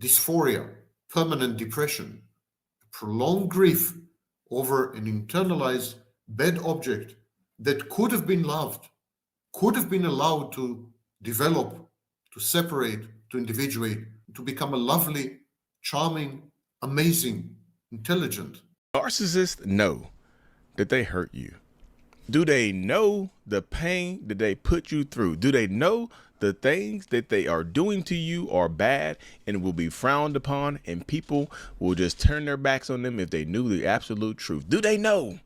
dysphoria, permanent depression, prolonged grief over an internalized bad object that could have been loved, could have been allowed to develop, to separate, to individuate, to become a lovely, charming, amazing, intelligent. Narcissists know that they hurt you. Do they know the pain that they put you through? Do they know the things that they are doing to you are bad and will be frowned upon, and people will just turn their backs on them if they knew the absolute truth? Do they know?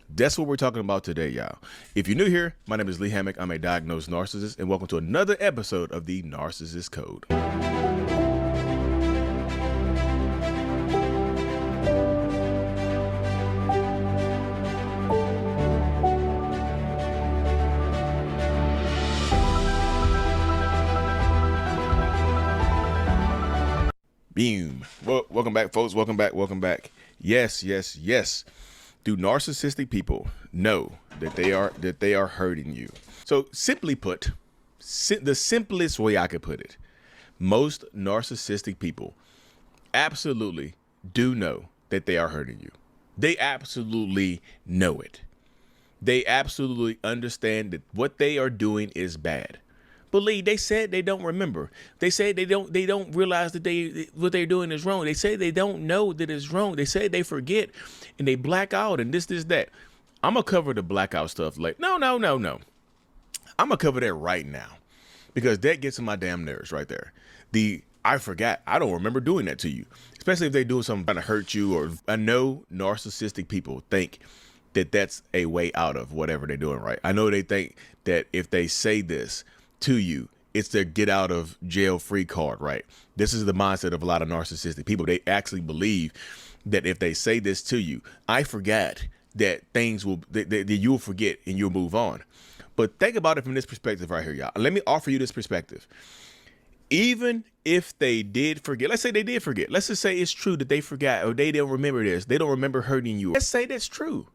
That's what we're talking about today, y'all. If you're new here, my name is Lee Hammock. I'm a diagnosed narcissist, and welcome to another episode of the Narcissist Code. Boom. Well, welcome back, folks. Welcome back. Welcome back. Yes, yes, yes. Do narcissistic people know that they are hurting you? So simply put, the simplest way I could put it, most narcissistic people absolutely do know that they are hurting you. They absolutely know it. They absolutely understand that what they are doing is bad. Believe they said they don't remember. They say they don't realize that what they're doing is wrong. They say they don't know that it's wrong. They say they forget and they black out and this, that. I'm gonna cover the blackout stuff like no. I'm gonna cover that right now because that gets on my damn nerves right there. I forgot. I don't remember doing that to you, especially if they do something trying to hurt you. Or I know narcissistic people think that that's a way out of whatever they're doing, right? I know they think that if they say this to you, it's their get out of jail free card, right? This is the mindset of a lot of narcissistic people. They actually believe that if they say this to you, I forgot, that things will, that you'll forget and you'll move on. But think about it from this perspective right here, y'all. Let me offer you this perspective. Even if they did forget, let's say they did forget. Let's just say it's true that they forgot or they don't remember this. They don't remember hurting you. Let's say that's true.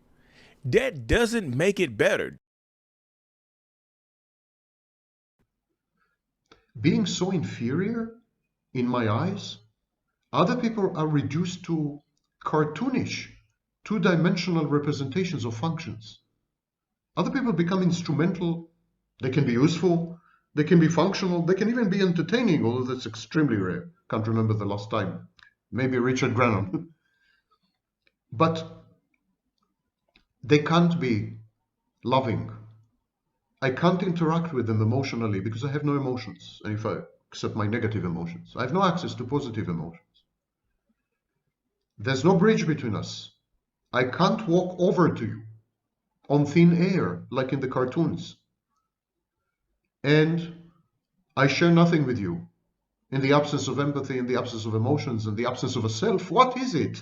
That doesn't make it better. Being so inferior in my eyes, other people are reduced to cartoonish, two-dimensional representations of functions. Other people become instrumental. They can be useful, they can be functional, they can even be entertaining, although that's extremely rare. Can't remember the last time. Maybe Richard Grannon. But they can't be loving. I can't interact with them emotionally because I have no emotions, except my negative emotions. I have no access to positive emotions. There's no bridge between us. I can't walk over to you on thin air like in the cartoons. And I share nothing with you. In the absence of empathy, in the absence of emotions, in the absence of a self, what is it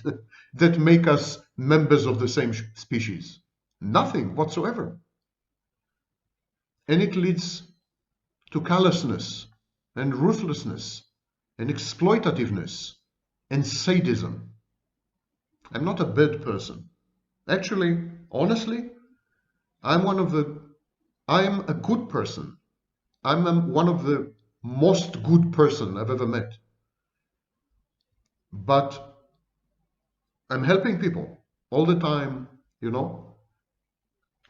that make us members of the same species? Nothing whatsoever. And it leads to callousness and ruthlessness and exploitativeness and sadism. I'm not a bad person. Actually, honestly, I'm a good person. I'm one of the most good person I've ever met. But I'm helping people all the time, you know.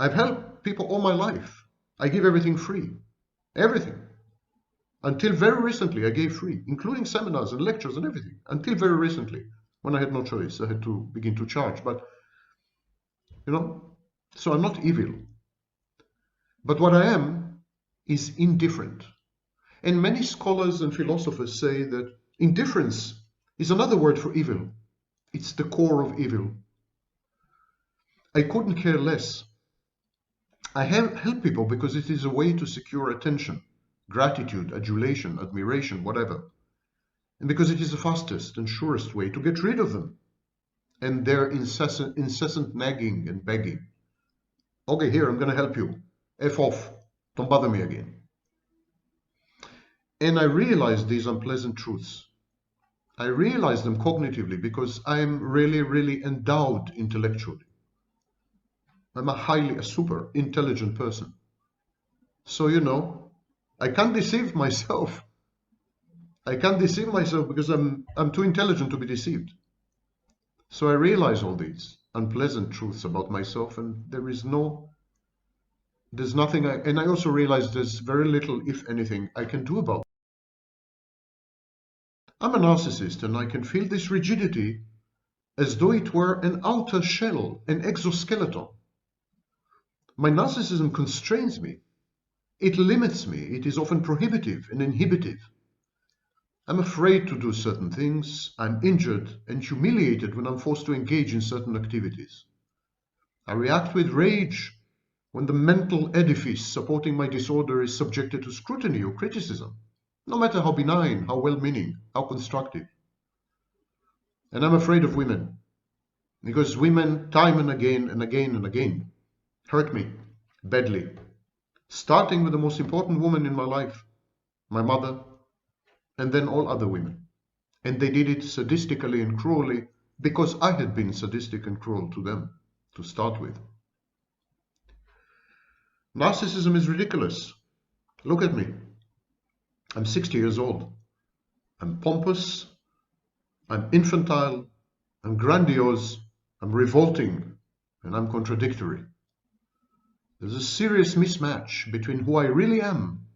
I've helped people all my life. I give everything free. Everything. Until very recently, I gave free, including seminars and lectures and everything. Until very recently, when I had no choice, I had to begin to charge. But, you know, so I'm not evil. But what I am is indifferent. And many scholars and philosophers say that indifference is another word for evil. It's the core of evil. I couldn't care less. I help people because it is a way to secure attention, gratitude, adulation, admiration, whatever. And because it is the fastest and surest way to get rid of them and their incessant nagging and begging. Okay, here, I'm going to help you. F off. Don't bother me again. And I realized these unpleasant truths. I realized them cognitively because I'm really, really endowed intellectually. I'm a super intelligent person. So, you know, I can't deceive myself. I can't deceive myself because I'm too intelligent to be deceived. So I realize all these unpleasant truths about myself, and there's nothing, and I also realize there's very little, if anything, I can do about it. I'm a narcissist, and I can feel this rigidity as though it were an outer shell, an exoskeleton. My narcissism constrains me. It limits me. It is often prohibitive and inhibitive. I'm afraid to do certain things. I'm injured and humiliated when I'm forced to engage in certain activities. I react with rage when the mental edifice supporting my disorder is subjected to scrutiny or criticism, no matter how benign, how well-meaning, how constructive. And I'm afraid of women, because women, time and again and again and again, hurt me badly, starting with the most important woman in my life, my mother, and then all other women. And they did it sadistically and cruelly because I had been sadistic and cruel to them to start with. Narcissism is ridiculous. Look at me. I'm 60 years old. I'm pompous. I'm infantile. I'm grandiose. I'm revolting. And I'm contradictory. There's a serious mismatch between who I really am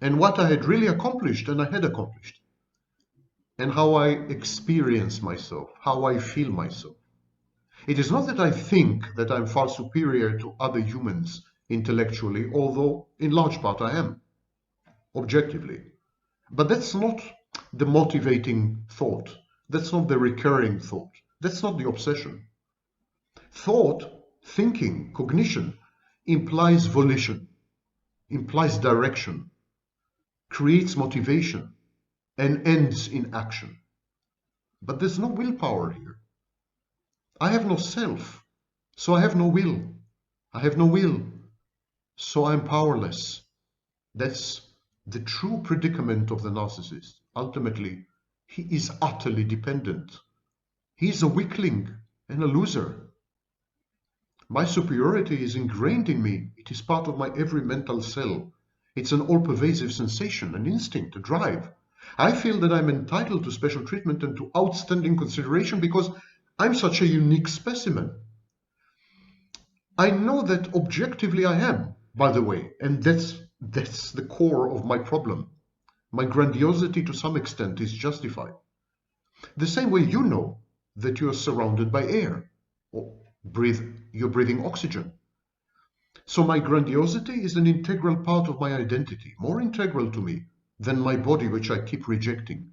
and what I had really accomplished and I had accomplished, and how I experience myself, how I feel myself. It is not that I think that I'm far superior to other humans intellectually, although in large part I am, objectively. But that's not the motivating thought. That's not the recurring thought. That's not the obsession. Thought, thinking, cognition implies volition, implies direction, creates motivation, and ends in action. But there's no willpower here. I have no self, so I have no will. I have no will, so I'm powerless. That's the true predicament of the narcissist. Ultimately, he is utterly dependent. He's a weakling and a loser. My superiority is ingrained in me. It is part of my every mental cell. It's an all-pervasive sensation, an instinct, a drive. I feel that I'm entitled to special treatment and to outstanding consideration because I'm such a unique specimen. I know that objectively I am, by the way, and that's the core of my problem. My grandiosity to some extent is justified. The same way you know that you are surrounded by air, or you're breathing oxygen. So my grandiosity is an integral part of my identity, more integral to me than my body, which I keep rejecting.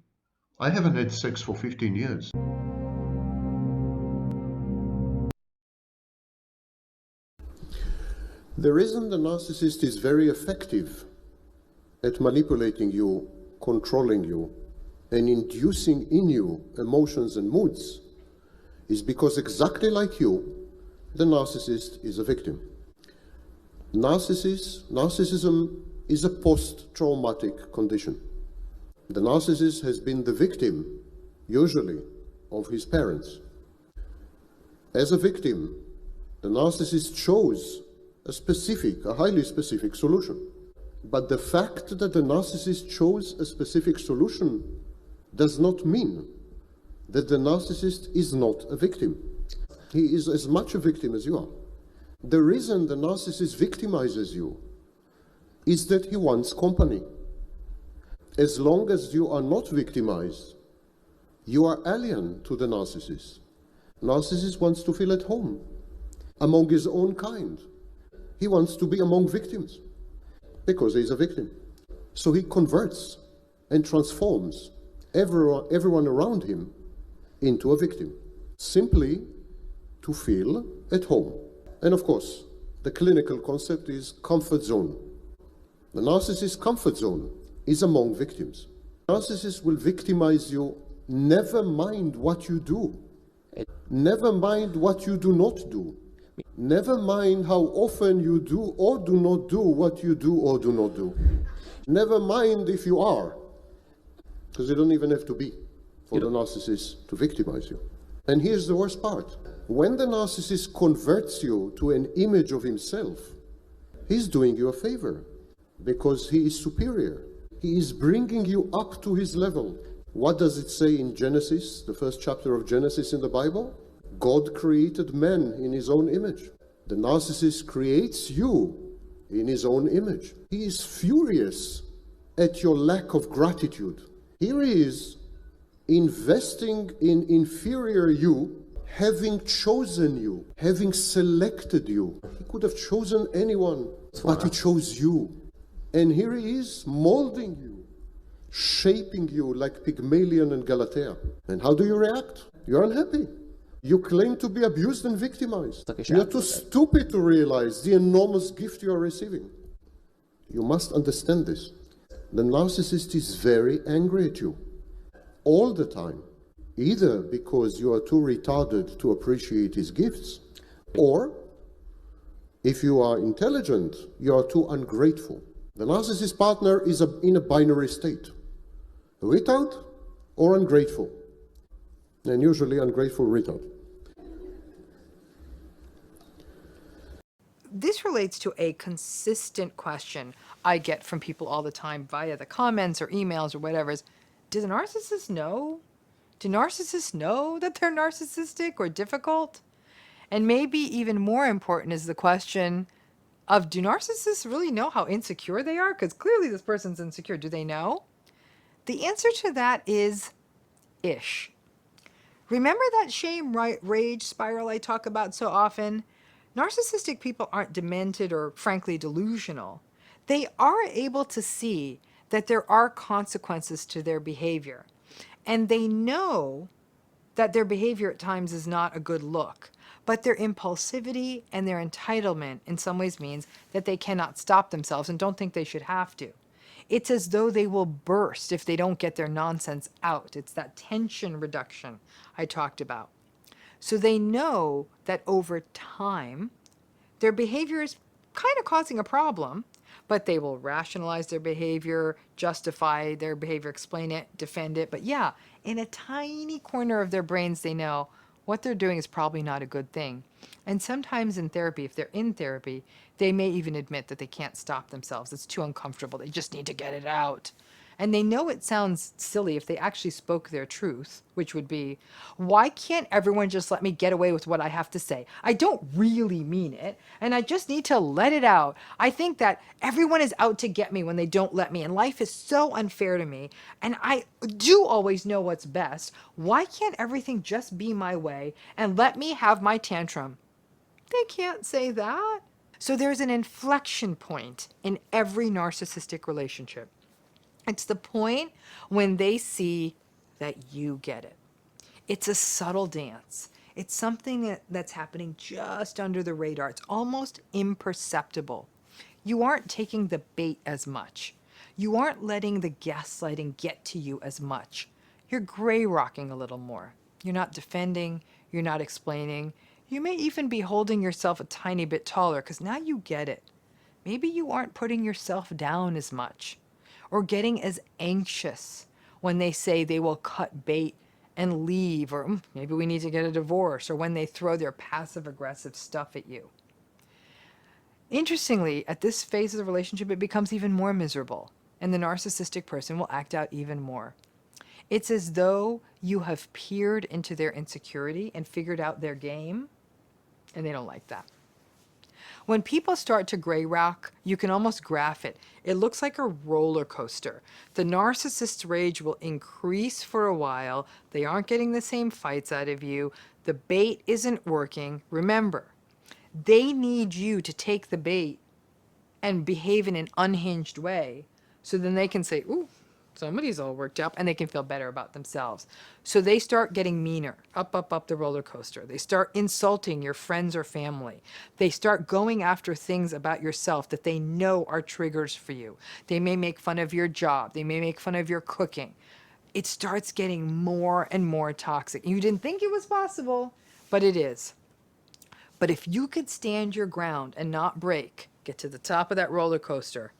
I haven't had sex for 15 years. The reason the narcissist is very effective at manipulating you, controlling you, and inducing in you emotions and moods is because, exactly like you, the narcissist is a victim. Narcissism is a post-traumatic condition. The narcissist has been the victim, usually, of his parents. As a victim, the narcissist chose a highly specific solution. But the fact that the narcissist chose a specific solution does not mean that the narcissist is not a victim. He is as much a victim as you are. The reason the narcissist victimizes you is that he wants company. As long as you are not victimized, you are alien to the narcissist. Narcissist wants to feel at home among his own kind. He wants to be among victims because he's a victim. So he converts and transforms everyone around him into a victim, simply to feel at home. And of course, the clinical concept is comfort zone. The narcissist's comfort zone is among victims. Narcissists will victimize you, never mind what you do. Never mind what you do not do. Never mind how often you do or do not do what you do or do not do. Never mind if you are, because you don't even have to be for the narcissist to victimize you. And here's the worst part. When the narcissist converts you to an image of himself, he's doing you a favor because he is superior. He is bringing you up to his level. What does it say in Genesis, the first chapter of Genesis in the Bible? God created man in his own image. The narcissist creates you in his own image. He is furious at your lack of gratitude. Here he is investing in inferior you, having chosen you, having selected you. He could have chosen anyone, but he chose you. And here he is molding you, shaping you like Pygmalion and Galatea. And how do you react? You're unhappy. You claim to be abused and victimized. You're too stupid to realize the enormous gift you are receiving. You must understand this. The narcissist is very angry at you all the time, either because you are too retarded to appreciate his gifts, or if you are intelligent, you are too ungrateful. The narcissist partner is in a binary state, a retard or ungrateful, and usually ungrateful retard. This relates to a consistent question I get from people all the time via the comments or emails or whatever is, do the narcissists know? Do narcissists know that they're narcissistic or difficult? And maybe even more important is the question of, do narcissists really know how insecure they are? Because clearly this person's insecure. Do they know? The answer to that is ish. Remember that shame rage spiral I talk about so often? Narcissistic people aren't demented or frankly delusional. They are able to see that there are consequences to their behavior. And they know that their behavior at times is not a good look. But their impulsivity and their entitlement in some ways means that they cannot stop themselves and don't think they should have to. It's as though they will burst if they don't get their nonsense out. It's that tension reduction I talked about. So they know that over time, their behavior is kind of causing a problem, but they will rationalize their behavior, justify their behavior, explain it, defend it. But yeah, in a tiny corner of their brains, they know what they're doing is probably not a good thing. And sometimes in therapy, if they're in therapy, they may even admit that they can't stop themselves. It's too uncomfortable. They just need to get it out. And they know it sounds silly if they actually spoke their truth, which would be, why can't everyone just let me get away with what I have to say? I don't really mean it, and I just need to let it out. I think that everyone is out to get me when they don't let me, and life is so unfair to me, and I do always know what's best. Why can't everything just be my way and let me have my tantrum? They can't say that. So there's an inflection point in every narcissistic relationship. It's the point when they see that you get it. It's a subtle dance. It's something that's happening just under the radar. It's almost imperceptible. You aren't taking the bait as much. You aren't letting the gaslighting get to you as much. You're gray rocking a little more. You're not defending. You're not explaining. You may even be holding yourself a tiny bit taller because now you get it. Maybe you aren't putting yourself down as much or getting as anxious when they say they will cut bait and leave, or maybe we need to get a divorce, or when they throw their passive-aggressive stuff at you. Interestingly, at this phase of the relationship, it becomes even more miserable, and the narcissistic person will act out even more. It's as though you have peered into their insecurity and figured out their game, and they don't like that. When people start to gray rock, you can almost graph it. It looks like a roller coaster. The narcissist's rage will increase for a while. They aren't getting the same fights out of you. The bait isn't working. Remember, they need you to take the bait and behave in an unhinged way so then they can say, ooh, somebody's all worked up, and they can feel better about themselves. So they start getting meaner, up the roller coaster. They start insulting your friends or family. They start going after things about yourself that they know are triggers for you. They may make fun of your job. They may make fun of your cooking. It starts getting more and more toxic. You didn't think it was possible, but it is. But if you could stand your ground and not break, get to the top of that roller coaster,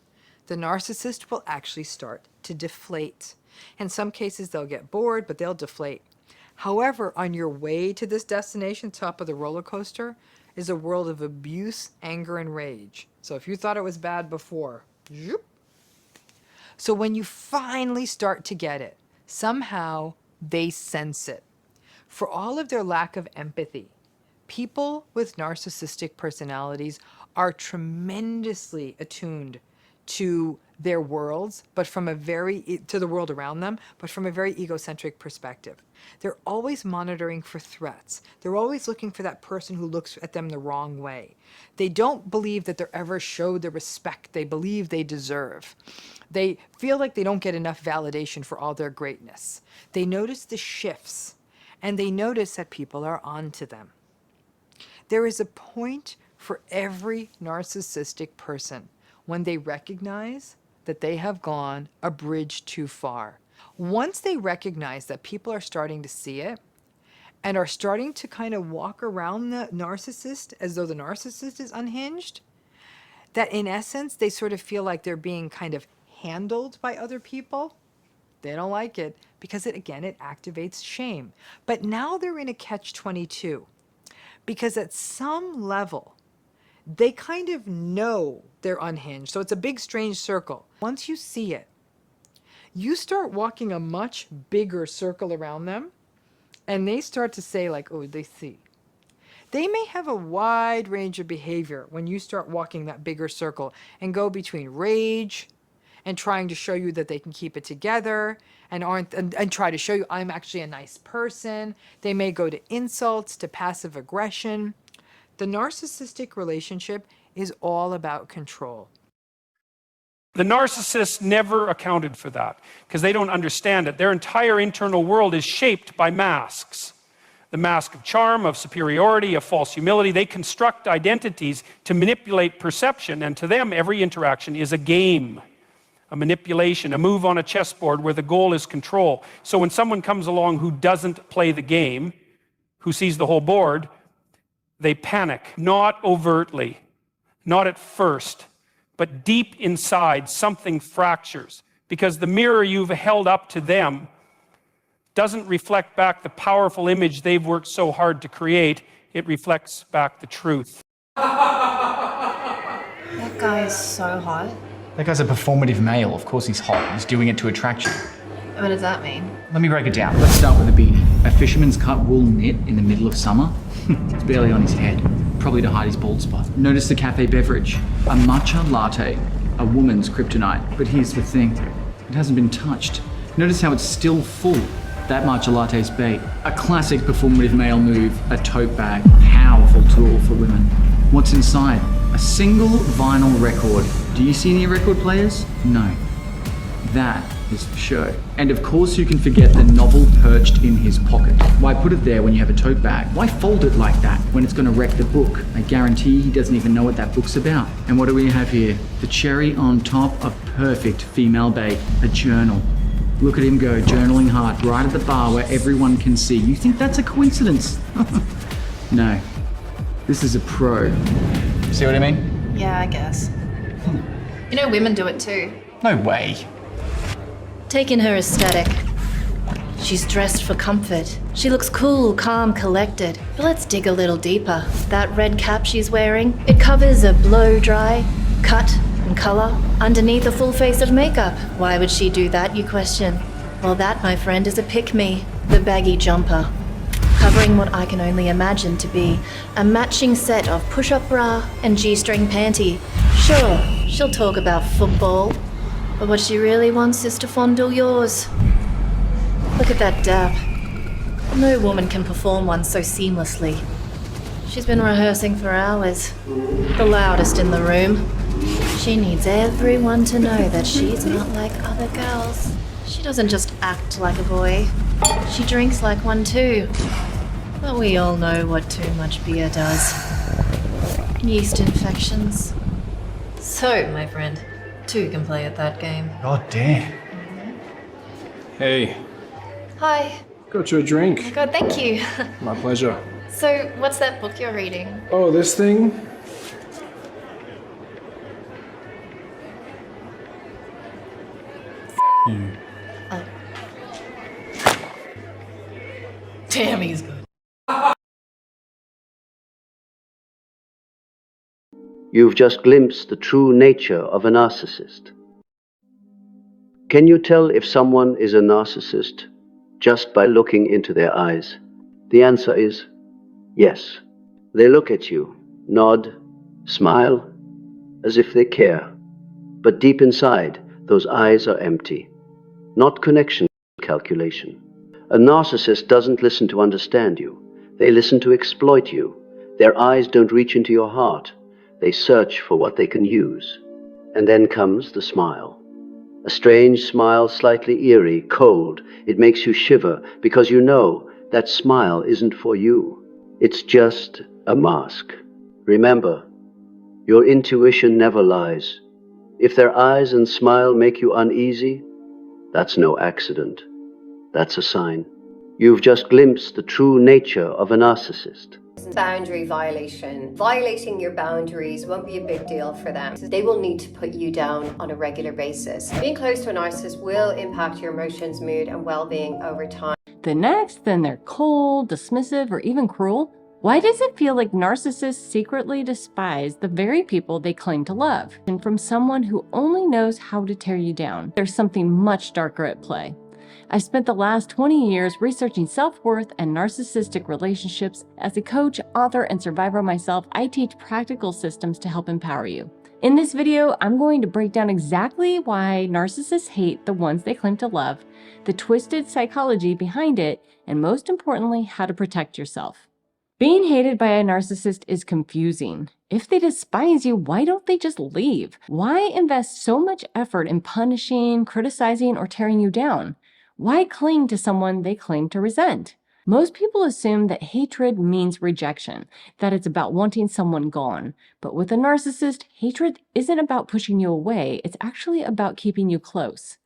the narcissist will actually start to deflate. In some cases, they'll get bored, but they'll deflate. However, on your way to this destination, top of the roller coaster, is a world of abuse, anger, and rage. So if you thought it was bad before, zoop. So when you finally start to get it, somehow they sense it. For all of their lack of empathy, people with narcissistic personalities are tremendously attuned to their worlds, but from a to the world around them, but from a very egocentric perspective. They're always monitoring for threats. They're always looking for that person who looks at them the wrong way. They don't believe that they're ever showed the respect they believe they deserve. They feel like they don't get enough validation for all their greatness. They notice the shifts, and they notice that people are onto them. There is a point for every narcissistic person when they recognize that they have gone a bridge too far. Once they recognize that people are starting to see it and are starting to kind of walk around the narcissist as though the narcissist is unhinged, that in essence, they sort of feel like they're being kind of handled by other people, They don't like it because it activates shame. But now they're in a catch-22 because at some level, they kind of know they're unhinged. So it's a big, strange circle. Once you see it, you start walking a much bigger circle around them, and they start to say like, oh, they see. They may have a wide range of behavior when you start walking that bigger circle and go between rage and trying to show you that they can keep it together and try to show you I'm actually a nice person. They may go to insults, to passive aggression. The narcissistic relationship is all about control. The narcissists never accounted for that because they don't understand it. Their entire internal world is shaped by masks. The mask of charm, of superiority, of false humility. They construct identities to manipulate perception, and to them, every interaction is a game, a manipulation, a move on a chessboard where the goal is control. So when someone comes along who doesn't play the game, who sees the whole board, they panic, not overtly, not at first, but deep inside, something fractures because the mirror you've held up to them doesn't reflect back the powerful image they've worked so hard to create. It reflects back the truth. That guy is so hot. That guy's a performative male. Of course he's hot. He's doing it to attract you. What does that mean? Let me break it down. Let's start with the beanie. A fisherman's cut wool knit in the middle of summer. It's barely on his head. Probably to hide his bald spot. Notice the cafe beverage. A matcha latte. A woman's kryptonite. But here's the thing. It hasn't been touched. Notice how it's still full. That matcha latte's bait. A classic performative male move. A tote bag. Powerful tool for women. What's inside? A single vinyl record. Do you see any record players? No. That is the show. And of course you can forget the novel perched in his pocket. Why put it there when you have a tote bag? Why fold it like that when it's going to wreck the book? I guarantee he doesn't even know what that book's about. And what do we have here? The cherry on top of perfect female bait. A journal. Look at him go, journaling hard, right at the bar where everyone can see. You think that's a coincidence? No. This is a pro. See what I mean? Yeah, I guess. You know, women do it too. No way. Take in her aesthetic. She's dressed for comfort. She looks cool, calm, collected. But let's dig a little deeper. That red cap she's wearing, it covers a blow-dry, cut and color underneath a full face of makeup. Why would she do that, you question? Well, that, my friend, is a pick-me, the baggy jumper. Covering what I can only imagine to be a matching set of push-up bra and G-string panty. Sure, she'll talk about football, but what she really wants is to fondle yours. Look at that dap. No woman can perform one so seamlessly. She's been rehearsing for hours. The loudest in the room. She needs everyone to know that she's not like other girls. She doesn't just act like a boy. She drinks like one too. But we all know what too much beer does. Yeast infections. So, my friend, two can play at that game. God damn. Hey, Hi. got you a drink. Oh my god, thank you. My pleasure. So, what's that book you're reading? Oh, this thing? You. Oh. Damn, he's good. You've just glimpsed the true nature of a narcissist. Can you tell if someone is a narcissist just by looking into their eyes? The answer is yes. They look at you, nod, smile, as if they care. But deep inside, those eyes are empty. Not connection, calculation. A narcissist doesn't listen to understand you. They listen to exploit you. Their eyes don't reach into your heart. They search for what they can use. And then comes the smile. A strange smile, slightly eerie, cold. It makes you shiver because you know that smile isn't for you. It's just a mask. Remember, your intuition never lies. If their eyes and smile make you uneasy, that's no accident. That's a sign. You've just glimpsed the true nature of a narcissist. Boundary violation. Violating your boundaries won't be a big deal for them. They will need to put you down on a regular basis. Being close to a narcissist will impact your emotions, mood, and well-being over time. The next, then they're cold, dismissive, or even cruel. Why does it feel like narcissists secretly despise the very people they claim to love? And from someone who only knows how to tear you down, there's something much darker at play. I've spent the last 20 years researching self-worth and narcissistic relationships. As a coach, author, and survivor myself, I teach practical systems to help empower you. In this video, I'm going to break down exactly why narcissists hate the ones they claim to love, the twisted psychology behind it, and most importantly, how to protect yourself. Being hated by a narcissist is confusing. If they despise you, why don't they just leave? Why invest so much effort in punishing, criticizing, or tearing you down? Why cling to someone they claim to resent? Most people assume that hatred means rejection, that it's about wanting someone gone. But with a narcissist, hatred isn't about pushing you away, it's actually about keeping you close.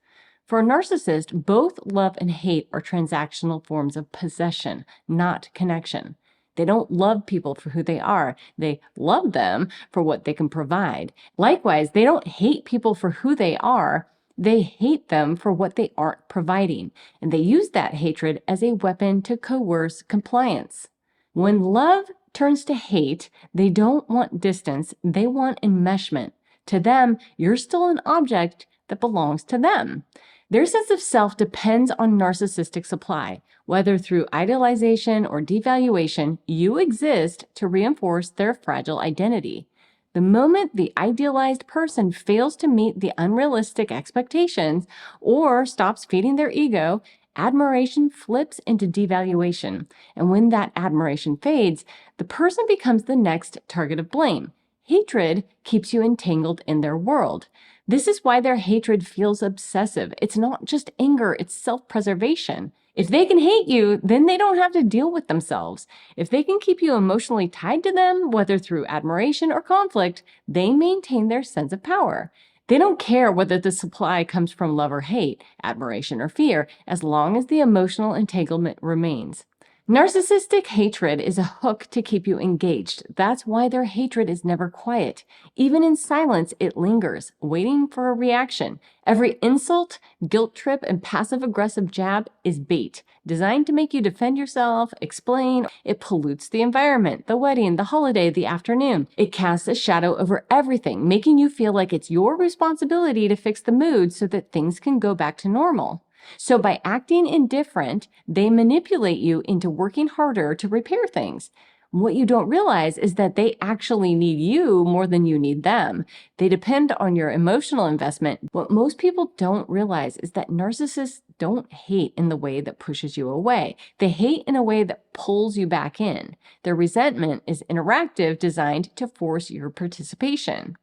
For a narcissist, both love and hate are transactional forms of possession, not connection. They don't love people for who they are. They love them for what they can provide. Likewise, they don't hate people for who they are. They hate them for what they aren't providing, and they use that hatred as a weapon to coerce compliance. When love turns to hate, they don't want distance, they want enmeshment. To them, you're still an object that belongs to them. Their sense of self depends on narcissistic supply. Whether through idealization or devaluation, you exist to reinforce their fragile identity. The moment the idealized person fails to meet the unrealistic expectations or stops feeding their ego, admiration flips into devaluation. And when that admiration fades, the person becomes the next target of blame. Hatred keeps you entangled in their world. This is why their hatred feels obsessive. It's not just anger, it's self-preservation. If they can hate you, then they don't have to deal with themselves. If they can keep you emotionally tied to them, whether through admiration or conflict, they maintain their sense of power. They don't care whether the supply comes from love or hate, admiration or fear, as long as the emotional entanglement remains. Narcissistic hatred is a hook to keep you engaged. That's why their hatred is never quiet. Even in silence, it lingers, waiting for a reaction. Every insult, guilt trip, and passive-aggressive jab is bait, designed to make you defend yourself, explain. It pollutes the environment, the wedding, the holiday, the afternoon. It casts a shadow over everything, making you feel like it's your responsibility to fix the mood so that things can go back to normal. So by acting indifferent, they manipulate you into working harder to repair things. What you don't realize is that they actually need you more than you need them. They depend on your emotional investment. What most people don't realize is that narcissists don't hate in the way that pushes you away. They hate in a way that pulls you back in. Their resentment is interactive, designed to force your participation.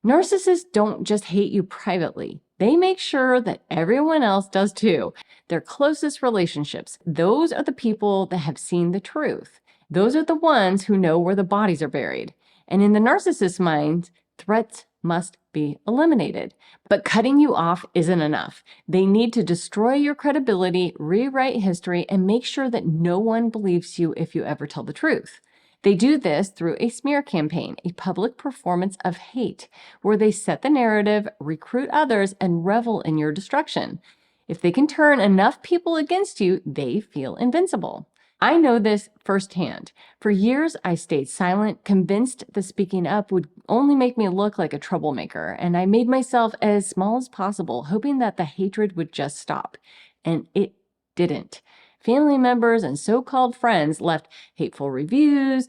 Narcissists don't just hate you privately. They make sure that everyone else does too. Their closest relationships, those are the people that have seen the truth. Those are the ones who know where the bodies are buried. And in the narcissist's mind, threats must be eliminated. But cutting you off isn't enough. They need to destroy your credibility, rewrite history, and make sure that no one believes you if you ever tell the truth. They do this through a smear campaign, a public performance of hate, where they set the narrative, recruit others, and revel in your destruction. If they can turn enough people against you, they feel invincible. I know this firsthand. For years, I stayed silent, convinced that speaking up would only make me look like a troublemaker, and I made myself as small as possible, hoping that the hatred would just stop. And it didn't. Family members and so-called friends left hateful reviews,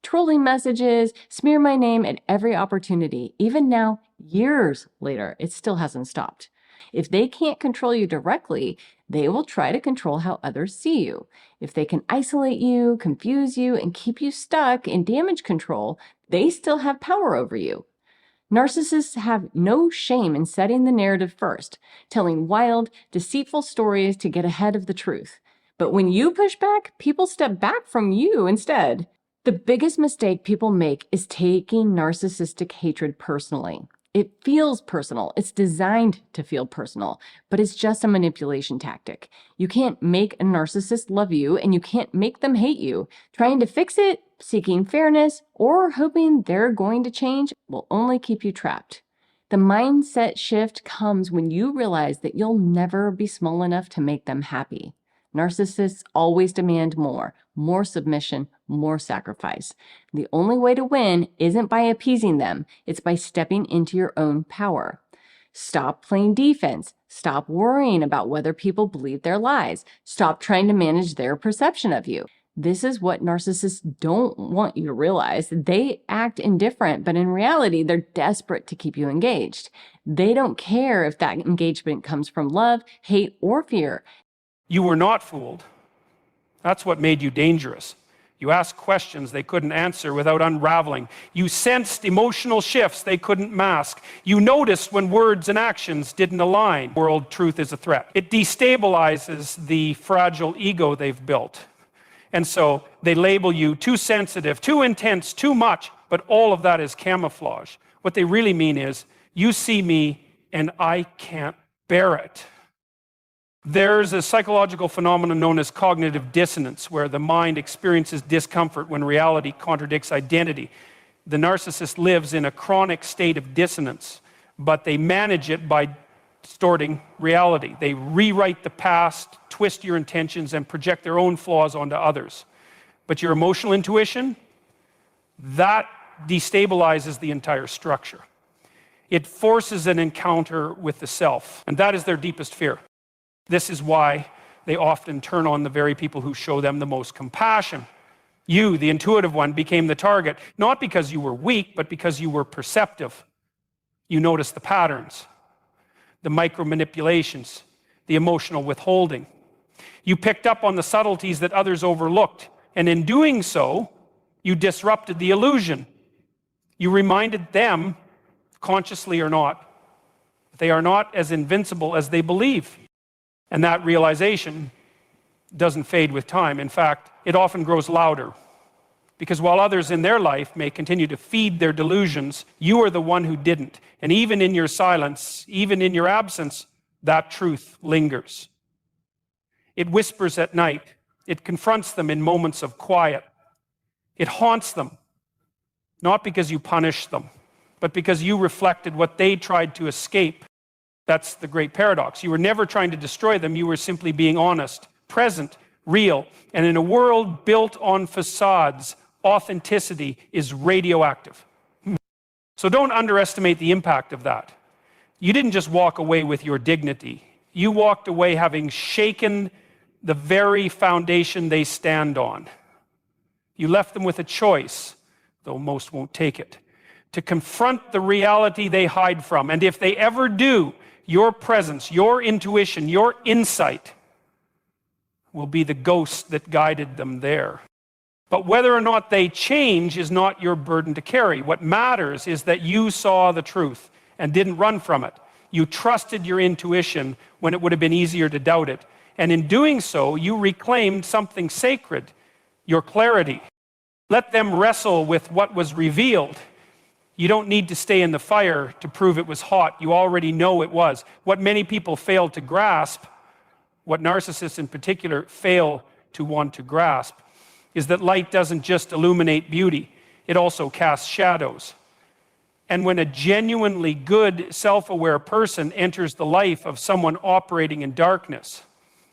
trolling messages, smear my name at every opportunity. Even now, years later, it still hasn't stopped. If they can't control you directly, they will try to control how others see you. If they can isolate you, confuse you, and keep you stuck in damage control, they still have power over you. Narcissists have no shame in setting the narrative first, telling wild, deceitful stories to get ahead of the truth. But when you push back, people step back from you instead. The biggest mistake people make is taking narcissistic hatred personally. It feels personal. It's designed to feel personal, but it's just a manipulation tactic. You can't make a narcissist love you, and you can't make them hate you. Trying to fix it, seeking fairness, or hoping they're going to change will only keep you trapped. The mindset shift comes when you realize that you'll never be small enough to make them happy. Narcissists always demand more submission, more sacrifice. The only way to win isn't by appeasing them, it's by stepping into your own power. Stop playing defense. Stop worrying about whether people believe their lies. Stop trying to manage their perception of you. This is what narcissists don't want you to realize. They act indifferent, but in reality, they're desperate to keep you engaged. They don't care if that engagement comes from love, hate, or fear. You were not fooled. That's what made you dangerous. You asked questions they couldn't answer without unraveling. You sensed emotional shifts they couldn't mask. You noticed when words and actions didn't align. World truth is a threat. It destabilizes the fragile ego they've built. And so they label you too sensitive, too intense, too much, but all of that is camouflage. What they really mean is, you see me and I can't bear it. There's a psychological phenomenon known as cognitive dissonance, where the mind experiences discomfort when reality contradicts identity. The narcissist lives in a chronic state of dissonance, but they manage it by distorting reality. They rewrite the past, twist your intentions, and project their own flaws onto others. But your emotional intuition, that destabilizes the entire structure. It forces an encounter with the self, and that is their deepest fear. This is why they often turn on the very people who show them the most compassion. You, the intuitive one, became the target, not because you were weak, but because you were perceptive. You noticed the patterns, the micro-manipulations, the emotional withholding. You picked up on the subtleties that others overlooked, and in doing so, you disrupted the illusion. You reminded them, consciously or not, that they are not as invincible as they believe. And that realization doesn't fade with time. In fact, it often grows louder. Because while others in their life may continue to feed their delusions, you are the one who didn't. And even in your silence, even in your absence, that truth lingers. It whispers at night. It confronts them in moments of quiet. It haunts them, not because you punished them, but because you reflected what they tried to escape. That's the great paradox. You were never trying to destroy them. You were simply being honest, present, real. And in a world built on facades, authenticity is radioactive. So don't underestimate the impact of that. You didn't just walk away with your dignity. You walked away having shaken the very foundation they stand on. You left them with a choice, though most won't take it, to confront the reality they hide from. And if they ever do, your presence, your intuition, your insight will be the ghost that guided them there. But whether or not they change is not your burden to carry. What matters is that you saw the truth and didn't run from it. You trusted your intuition when it would have been easier to doubt it. And in doing so, you reclaimed something sacred, your clarity. Let them wrestle with what was revealed. You don't need to stay in the fire to prove it was hot. You already know it was. What many people fail to grasp, what narcissists in particular fail to want to grasp, is that light doesn't just illuminate beauty, it also casts shadows. And when a genuinely good, self-aware person enters the life of someone operating in darkness,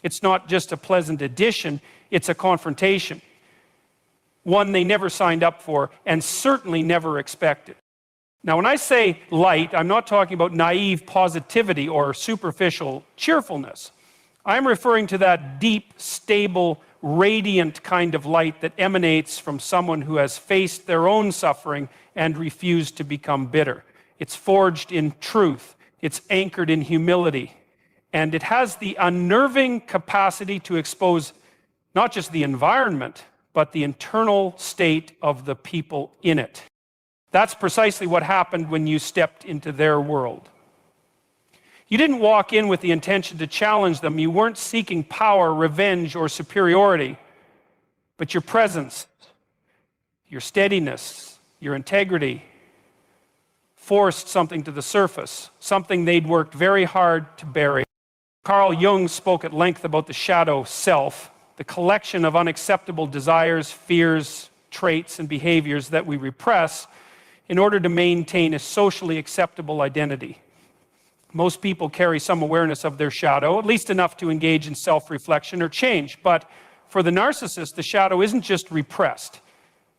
it's not just a pleasant addition, it's a confrontation. One they never signed up for and certainly never expected. Now, when I say light, I'm not talking about naive positivity or superficial cheerfulness. I'm referring to that deep, stable, radiant kind of light that emanates from someone who has faced their own suffering and refused to become bitter. It's forged in truth. It's anchored in humility. And it has the unnerving capacity to expose not just the environment, but the internal state of the people in it. That's precisely what happened when you stepped into their world. You didn't walk in with the intention to challenge them. You weren't seeking power, revenge, or superiority. But your presence, your steadiness, your integrity forced something to the surface, something they'd worked very hard to bury. Carl Jung spoke at length about the shadow self, the collection of unacceptable desires, fears, traits, and behaviors that we repress in order to maintain a socially acceptable identity. Most people carry some awareness of their shadow, at least enough to engage in self-reflection or change. But for the narcissist, the shadow isn't just repressed,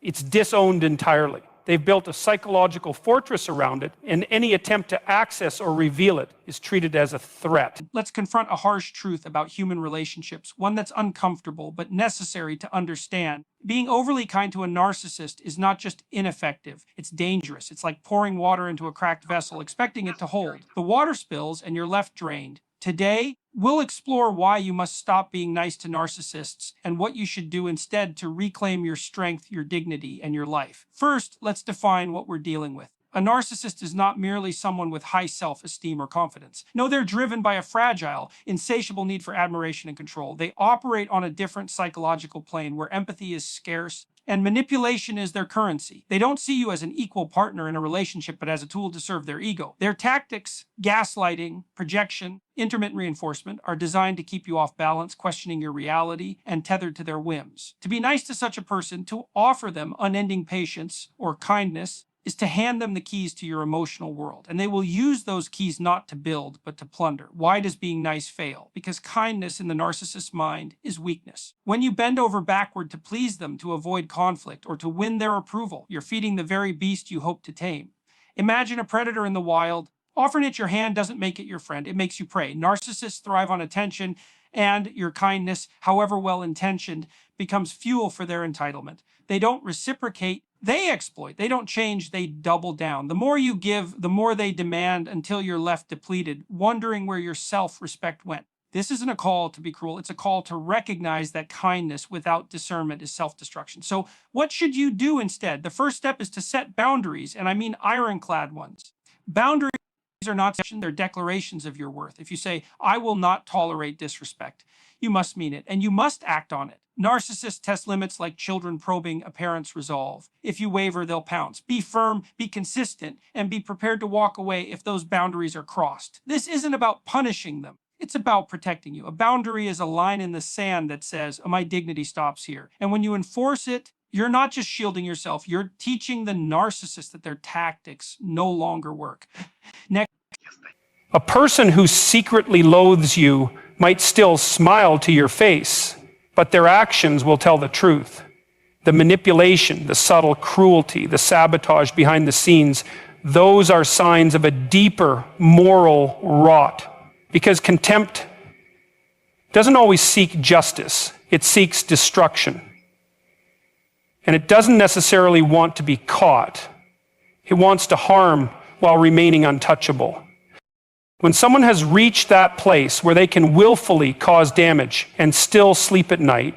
it's disowned entirely. They've built a psychological fortress around it, and any attempt to access or reveal it is treated as a threat. Let's confront a harsh truth about human relationships, one that's uncomfortable but necessary to understand. Being overly kind to a narcissist is not just ineffective, it's dangerous. It's like pouring water into a cracked vessel, expecting it to hold. The water spills and you're left drained. Today, we'll explore why you must stop being nice to narcissists and what you should do instead to reclaim your strength, your dignity, and your life. First, let's define what we're dealing with. A narcissist is not merely someone with high self-esteem or confidence. No, they're driven by a fragile, insatiable need for admiration and control. They operate on a different psychological plane where empathy is scarce and manipulation is their currency. They don't see you as an equal partner in a relationship, but as a tool to serve their ego. Their tactics, gaslighting, projection, intermittent reinforcement, are designed to keep you off balance, questioning your reality, and tethered to their whims. To be nice to such a person, to offer them unending patience or kindness, is to hand them the keys to your emotional world. And they will use those keys not to build, but to plunder. Why does being nice fail? Because kindness in the narcissist's mind is weakness. When you bend over backward to please them, to avoid conflict, or to win their approval, you're feeding the very beast you hope to tame. Imagine a predator in the wild. Offering it your hand doesn't make it your friend, it makes you prey. Narcissists thrive on attention, and your kindness, however well-intentioned, becomes fuel for their entitlement. They don't reciprocate, they exploit. They don't change, they double down. The more you give, the more they demand until you're left depleted, wondering where your self-respect went. This isn't a call to be cruel, it's a call to recognize that kindness without discernment is self-destruction. So what should you do instead? The first step is to set boundaries, and I mean ironclad ones. Boundaries are not sections, they're declarations of your worth. If you say, I will not tolerate disrespect, you must mean it, and you must act on it. Narcissists test limits like children probing a parent's resolve. If you waver, they'll pounce. Be firm, be consistent, and be prepared to walk away if those boundaries are crossed. This isn't about punishing them. It's about protecting you. A boundary is a line in the sand that says, my dignity stops here. And when you enforce it, you're not just shielding yourself, you're teaching the narcissist that their tactics no longer work. Next. A person who secretly loathes you might still smile to your face, but their actions will tell the truth. The manipulation, the subtle cruelty, the sabotage behind the scenes, those are signs of a deeper moral rot. Because contempt doesn't always seek justice, it seeks destruction. And it doesn't necessarily want to be caught. It wants to harm while remaining untouchable. When someone has reached that place where they can willfully cause damage and still sleep at night,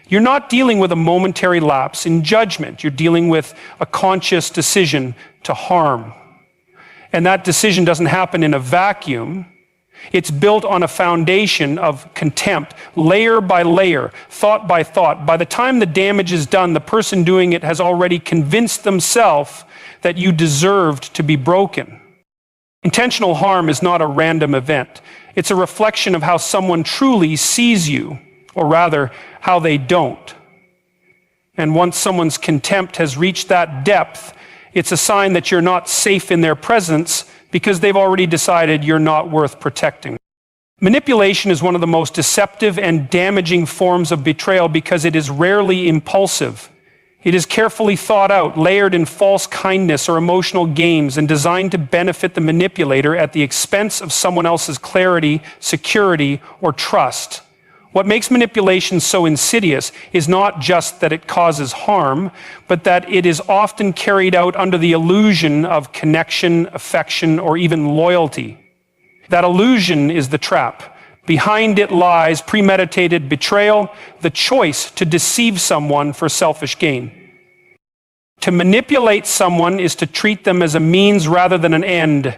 you're not dealing with a momentary lapse in judgment. You're dealing with a conscious decision to harm. And that decision doesn't happen in a vacuum. It's built on a foundation of contempt, layer by layer, thought by thought. By the time the damage is done, the person doing it has already convinced themselves that you deserved to be broken. Intentional harm is not a random event. It's a reflection of how someone truly sees you, or rather, how they don't. And once someone's contempt has reached that depth, it's a sign that you're not safe in their presence because they've already decided you're not worth protecting. Manipulation is one of the most deceptive and damaging forms of betrayal because it is rarely impulsive. It is carefully thought out, layered in false kindness or emotional games, and designed to benefit the manipulator at the expense of someone else's clarity, security, or trust. What makes manipulation so insidious is not just that it causes harm, but that it is often carried out under the illusion of connection, affection, or even loyalty. That illusion is the trap. Behind it lies premeditated betrayal, the choice to deceive someone for selfish gain. To manipulate someone is to treat them as a means rather than an end.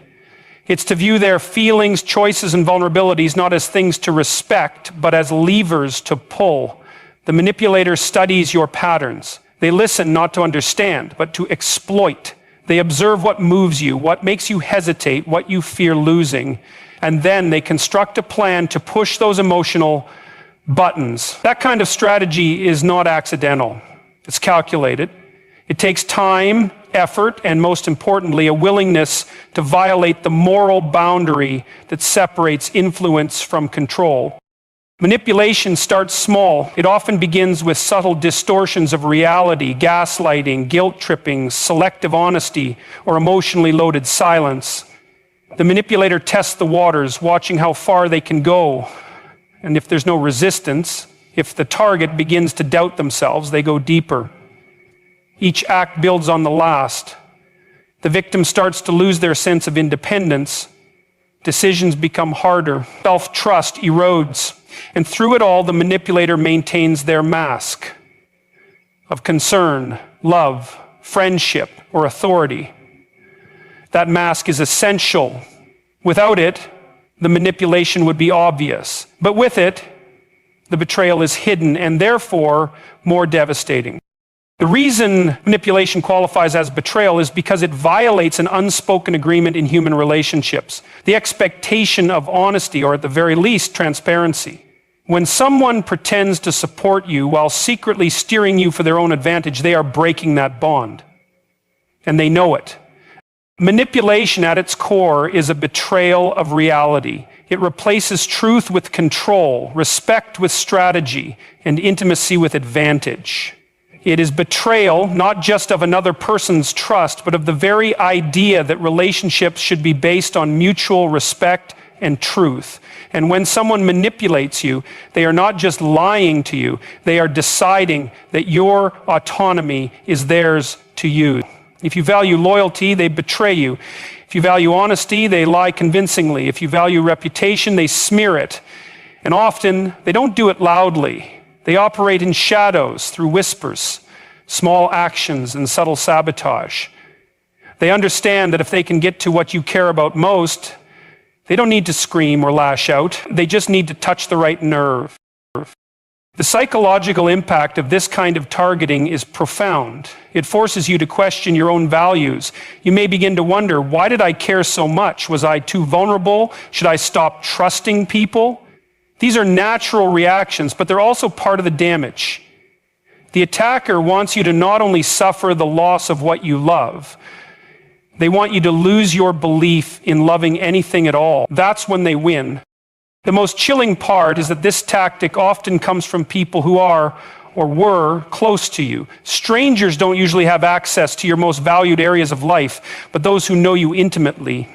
It's to view their feelings, choices, and vulnerabilities not as things to respect, but as levers to pull. The manipulator studies your patterns. They listen not to understand, but to exploit. They observe what moves you, what makes you hesitate, what you fear losing, and then they construct a plan to push those emotional buttons. That kind of strategy is not accidental. It's calculated. It takes time, effort, and most importantly, a willingness to violate the moral boundary that separates influence from control. Manipulation starts small. It often begins with subtle distortions of reality, gaslighting, guilt-tripping, selective honesty, or emotionally loaded silence. The manipulator tests the waters, watching how far they can go. And if there's no resistance, if the target begins to doubt themselves, they go deeper. Each act builds on the last. The victim starts to lose their sense of independence. Decisions become harder. Self-trust erodes. And through it all, the manipulator maintains their mask of concern, love, friendship, or authority. That mask is essential. Without it, the manipulation would be obvious. But with it, the betrayal is hidden and therefore more devastating. The reason manipulation qualifies as betrayal is because it violates an unspoken agreement in human relationships, the expectation of honesty, or at the very least, transparency. When someone pretends to support you while secretly steering you for their own advantage, they are breaking that bond. And they know it. Manipulation at its core is a betrayal of reality. It replaces truth with control, respect with strategy, and intimacy with advantage. It is betrayal not just of another person's trust, but of the very idea that relationships should be based on mutual respect and truth. And when someone manipulates you, they are not just lying to you, they are deciding that your autonomy is theirs to use. If you value loyalty, they betray you. If you value honesty, they lie convincingly. If you value reputation, they smear it. And often, they don't do it loudly. They operate in shadows through whispers, small actions, and subtle sabotage. They understand that if they can get to what you care about most, they don't need to scream or lash out. They just need to touch the right nerve. The psychological impact of this kind of targeting is profound. It forces you to question your own values. You may begin to wonder, why did I care so much? Was I too vulnerable? Should I stop trusting people? These are natural reactions, but they're also part of the damage. The attacker wants you to not only suffer the loss of what you love, they want you to lose your belief in loving anything at all. That's when they win. The most chilling part is that this tactic often comes from people who are or were close to you. Strangers don't usually have access to your most valued areas of life, but those who know you intimately,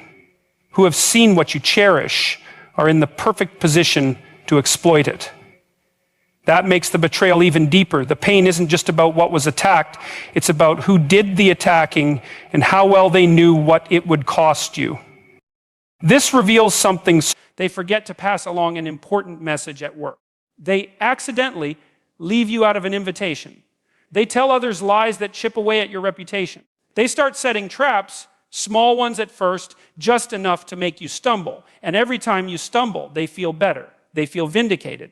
who have seen what you cherish, are in the perfect position to exploit it. That makes the betrayal even deeper. The pain isn't just about what was attacked, it's about who did the attacking and how well they knew what it would cost you. This reveals something. They forget to pass along an important message at work. They accidentally leave you out of an invitation. They tell others lies that chip away at your reputation. They start setting traps, small ones at first, just enough to make you stumble. And every time you stumble, they feel better. They feel vindicated.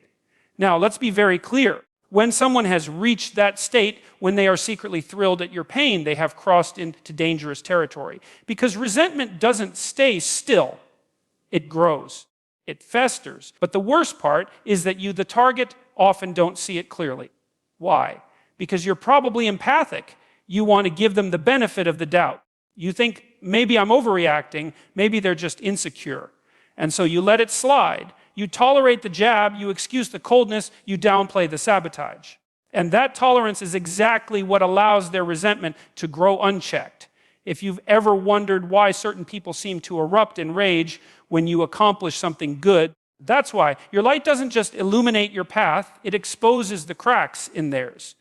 Now, let's be very clear. When someone has reached that state, when they are secretly thrilled at your pain, they have crossed into dangerous territory. Because resentment doesn't stay still. It grows. It festers. But the worst part is that you, the target, often don't see it clearly. Why? Because you're probably empathic. You want to give them the benefit of the doubt. You think, maybe I'm overreacting, maybe they're just insecure. And so you let it slide. You tolerate the jab, you excuse the coldness, you downplay the sabotage. And that tolerance is exactly what allows their resentment to grow unchecked. If you've ever wondered why certain people seem to erupt in rage when you accomplish something good, that's why. Your light doesn't just illuminate your path, it exposes the cracks in theirs.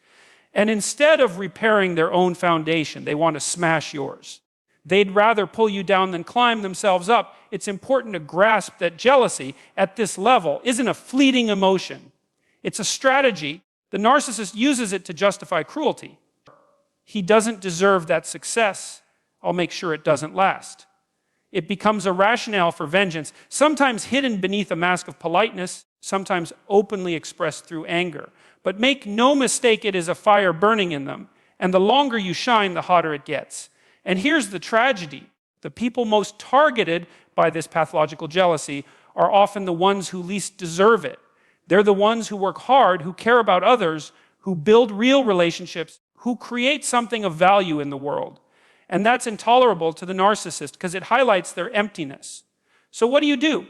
And instead of repairing their own foundation, they want to smash yours. They'd rather pull you down than climb themselves up. It's important to grasp that jealousy at this level isn't a fleeting emotion. It's a strategy. The narcissist uses it to justify cruelty. He doesn't deserve that success. I'll make sure it doesn't last. It becomes a rationale for vengeance, sometimes hidden beneath a mask of politeness, sometimes openly expressed through anger. But make no mistake, it is a fire burning in them. And the longer you shine, the hotter it gets. And here's the tragedy. The people most targeted by this pathological jealousy are often the ones who least deserve it. They're the ones who work hard, who care about others, who build real relationships, who create something of value in the world. And that's intolerable to the narcissist because it highlights their emptiness. So what do?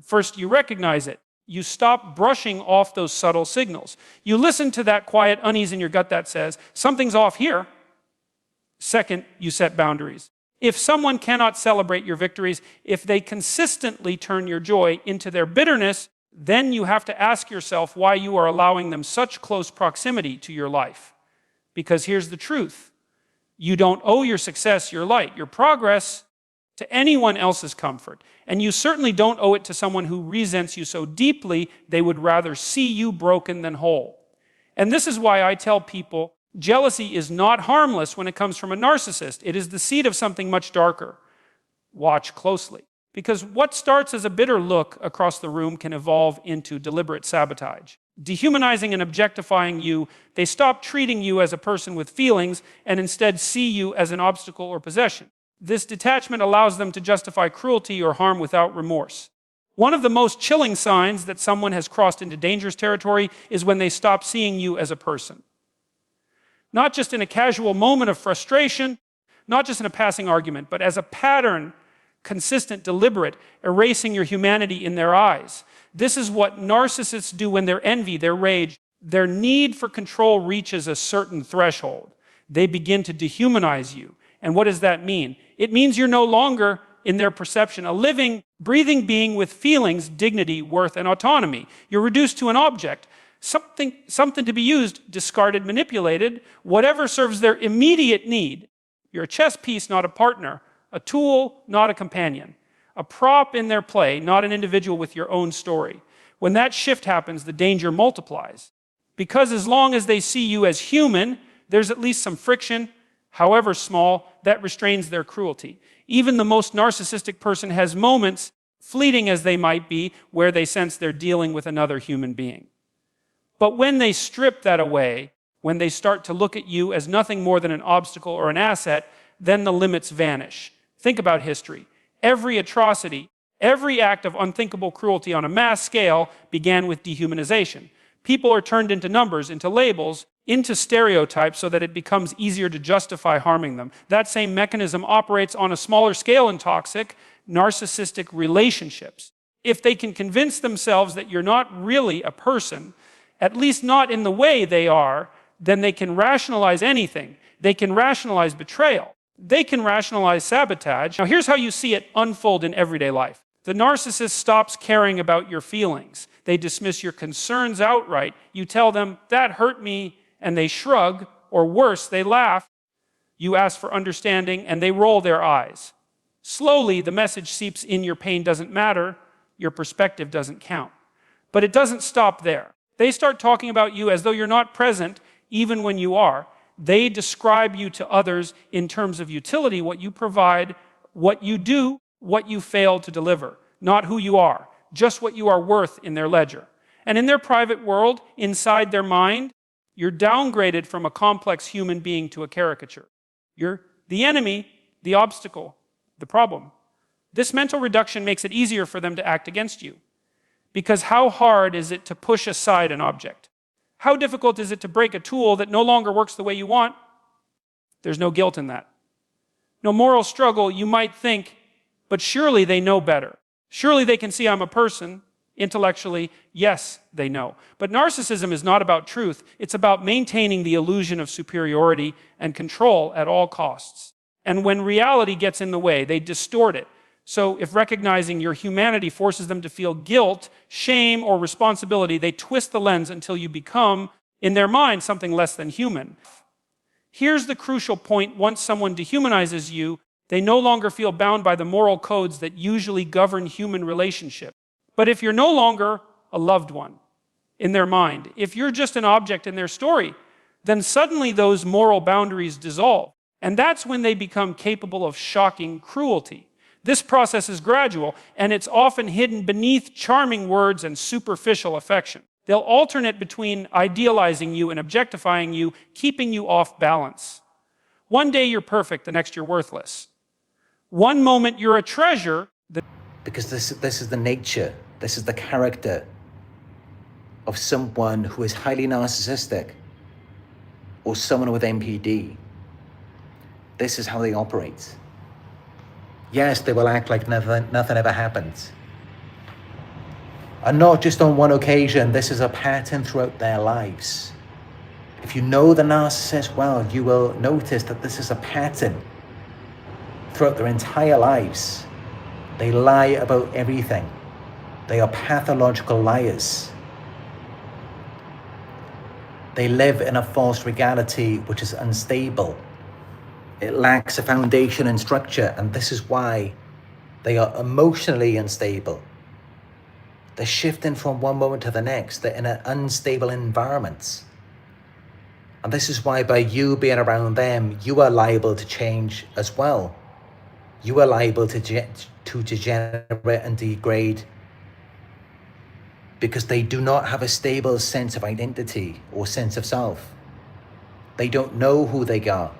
First, you recognize it. You stop brushing off those subtle signals. You listen to that quiet unease in your gut that says, something's off here. Second, you set boundaries. If someone cannot celebrate your victories, if they consistently turn your joy into their bitterness, then you have to ask yourself why you are allowing them such close proximity to your life. Because here's the truth. You don't owe your success, your light, your progress to anyone else's comfort. And you certainly don't owe it to someone who resents you so deeply they would rather see you broken than whole. And this is why I tell people, jealousy is not harmless when it comes from a narcissist. It is the seed of something much darker. Watch closely. Because what starts as a bitter look across the room can evolve into deliberate sabotage. Dehumanizing and objectifying you, they stop treating you as a person with feelings and instead see you as an obstacle or possession. This detachment allows them to justify cruelty or harm without remorse. One of the most chilling signs that someone has crossed into dangerous territory is when they stop seeing you as a person. Not just in a casual moment of frustration, not just in a passing argument, but as a pattern, consistent, deliberate, erasing your humanity in their eyes. This is what narcissists do when their envy, their rage, their need for control reaches a certain threshold. They begin to dehumanize you. And what does that mean? It means you're no longer, in their perception, a living, breathing being with feelings, dignity, worth, and autonomy. You're reduced to an object, something to be used, discarded, manipulated, whatever serves their immediate need. You're a chess piece, not a partner, a tool, not a companion, a prop in their play, not an individual with your own story. When that shift happens, the danger multiplies. Because as long as they see you as human, there's at least some friction, however small, that restrains their cruelty. Even the most narcissistic person has moments, fleeting as they might be, where they sense they're dealing with another human being. But when they strip that away, when they start to look at you as nothing more than an obstacle or an asset, then the limits vanish. Think about history. Every atrocity, every act of unthinkable cruelty on a mass scale began with dehumanization. People are turned into numbers, into labels, into stereotypes so that it becomes easier to justify harming them. That same mechanism operates on a smaller scale in toxic, narcissistic relationships. If they can convince themselves that you're not really a person, at least not in the way they are, then they can rationalize anything. They can rationalize betrayal. They can rationalize sabotage. Now here's how you see it unfold in everyday life. The narcissist stops caring about your feelings. They dismiss your concerns outright. You tell them, that hurt me, and they shrug, or worse, they laugh. You ask for understanding, and they roll their eyes. Slowly, the message seeps in, your pain doesn't matter, your perspective doesn't count. But it doesn't stop there. They start talking about you as though you're not present, even when you are. They describe you to others in terms of utility, what you provide, what you do, what you fail to deliver. Not who you are, just what you are worth in their ledger. And in their private world, inside their mind, you're downgraded from a complex human being to a caricature. You're the enemy, the obstacle, the problem. This mental reduction makes it easier for them to act against you. Because how hard is it to push aside an object? How difficult is it to break a tool that no longer works the way you want? There's no guilt in that. No moral struggle, you might think, but surely they know better. Surely they can see I'm a person. Intellectually, yes, they know. But narcissism is not about truth. It's about maintaining the illusion of superiority and control at all costs. And when reality gets in the way, they distort it. So if recognizing your humanity forces them to feel guilt, shame, or responsibility, they twist the lens until you become, in their mind, something less than human. Here's the crucial point. Once someone dehumanizes you, they no longer feel bound by the moral codes that usually govern human relationships. But if you're no longer a loved one in their mind, if you're just an object in their story, then suddenly those moral boundaries dissolve. And that's when they become capable of shocking cruelty. This process is gradual, and it's often hidden beneath charming words and superficial affection. They'll alternate between idealizing you and objectifying you, keeping you off balance. One day you're perfect, the next you're worthless. One moment you're a treasure. Because this is the nature, this is the character of someone who is highly narcissistic or someone with NPD. This is how they operate. Yes, they will act like nothing ever happened. And not just on one occasion, this is a pattern throughout their lives. If you know the narcissist well, you will notice that this is a pattern throughout their entire lives. They lie about everything. They are pathological liars. They live in a false reality which is unstable. It lacks a foundation and structure, and this is why they are emotionally unstable. They're shifting from one moment to the next. They're in an unstable environment. And this is why by you being around them, you are liable to change as well. You are liable to degenerate and degrade because they do not have a stable sense of identity or sense of self. They don't know who they are.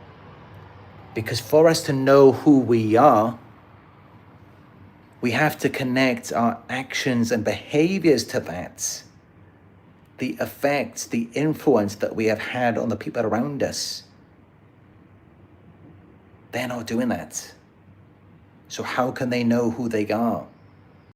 Because for us to know who we are, we have to connect our actions and behaviors to that. The effects, the influence that we have had on the people around us. They're not doing that. So how can they know who they are?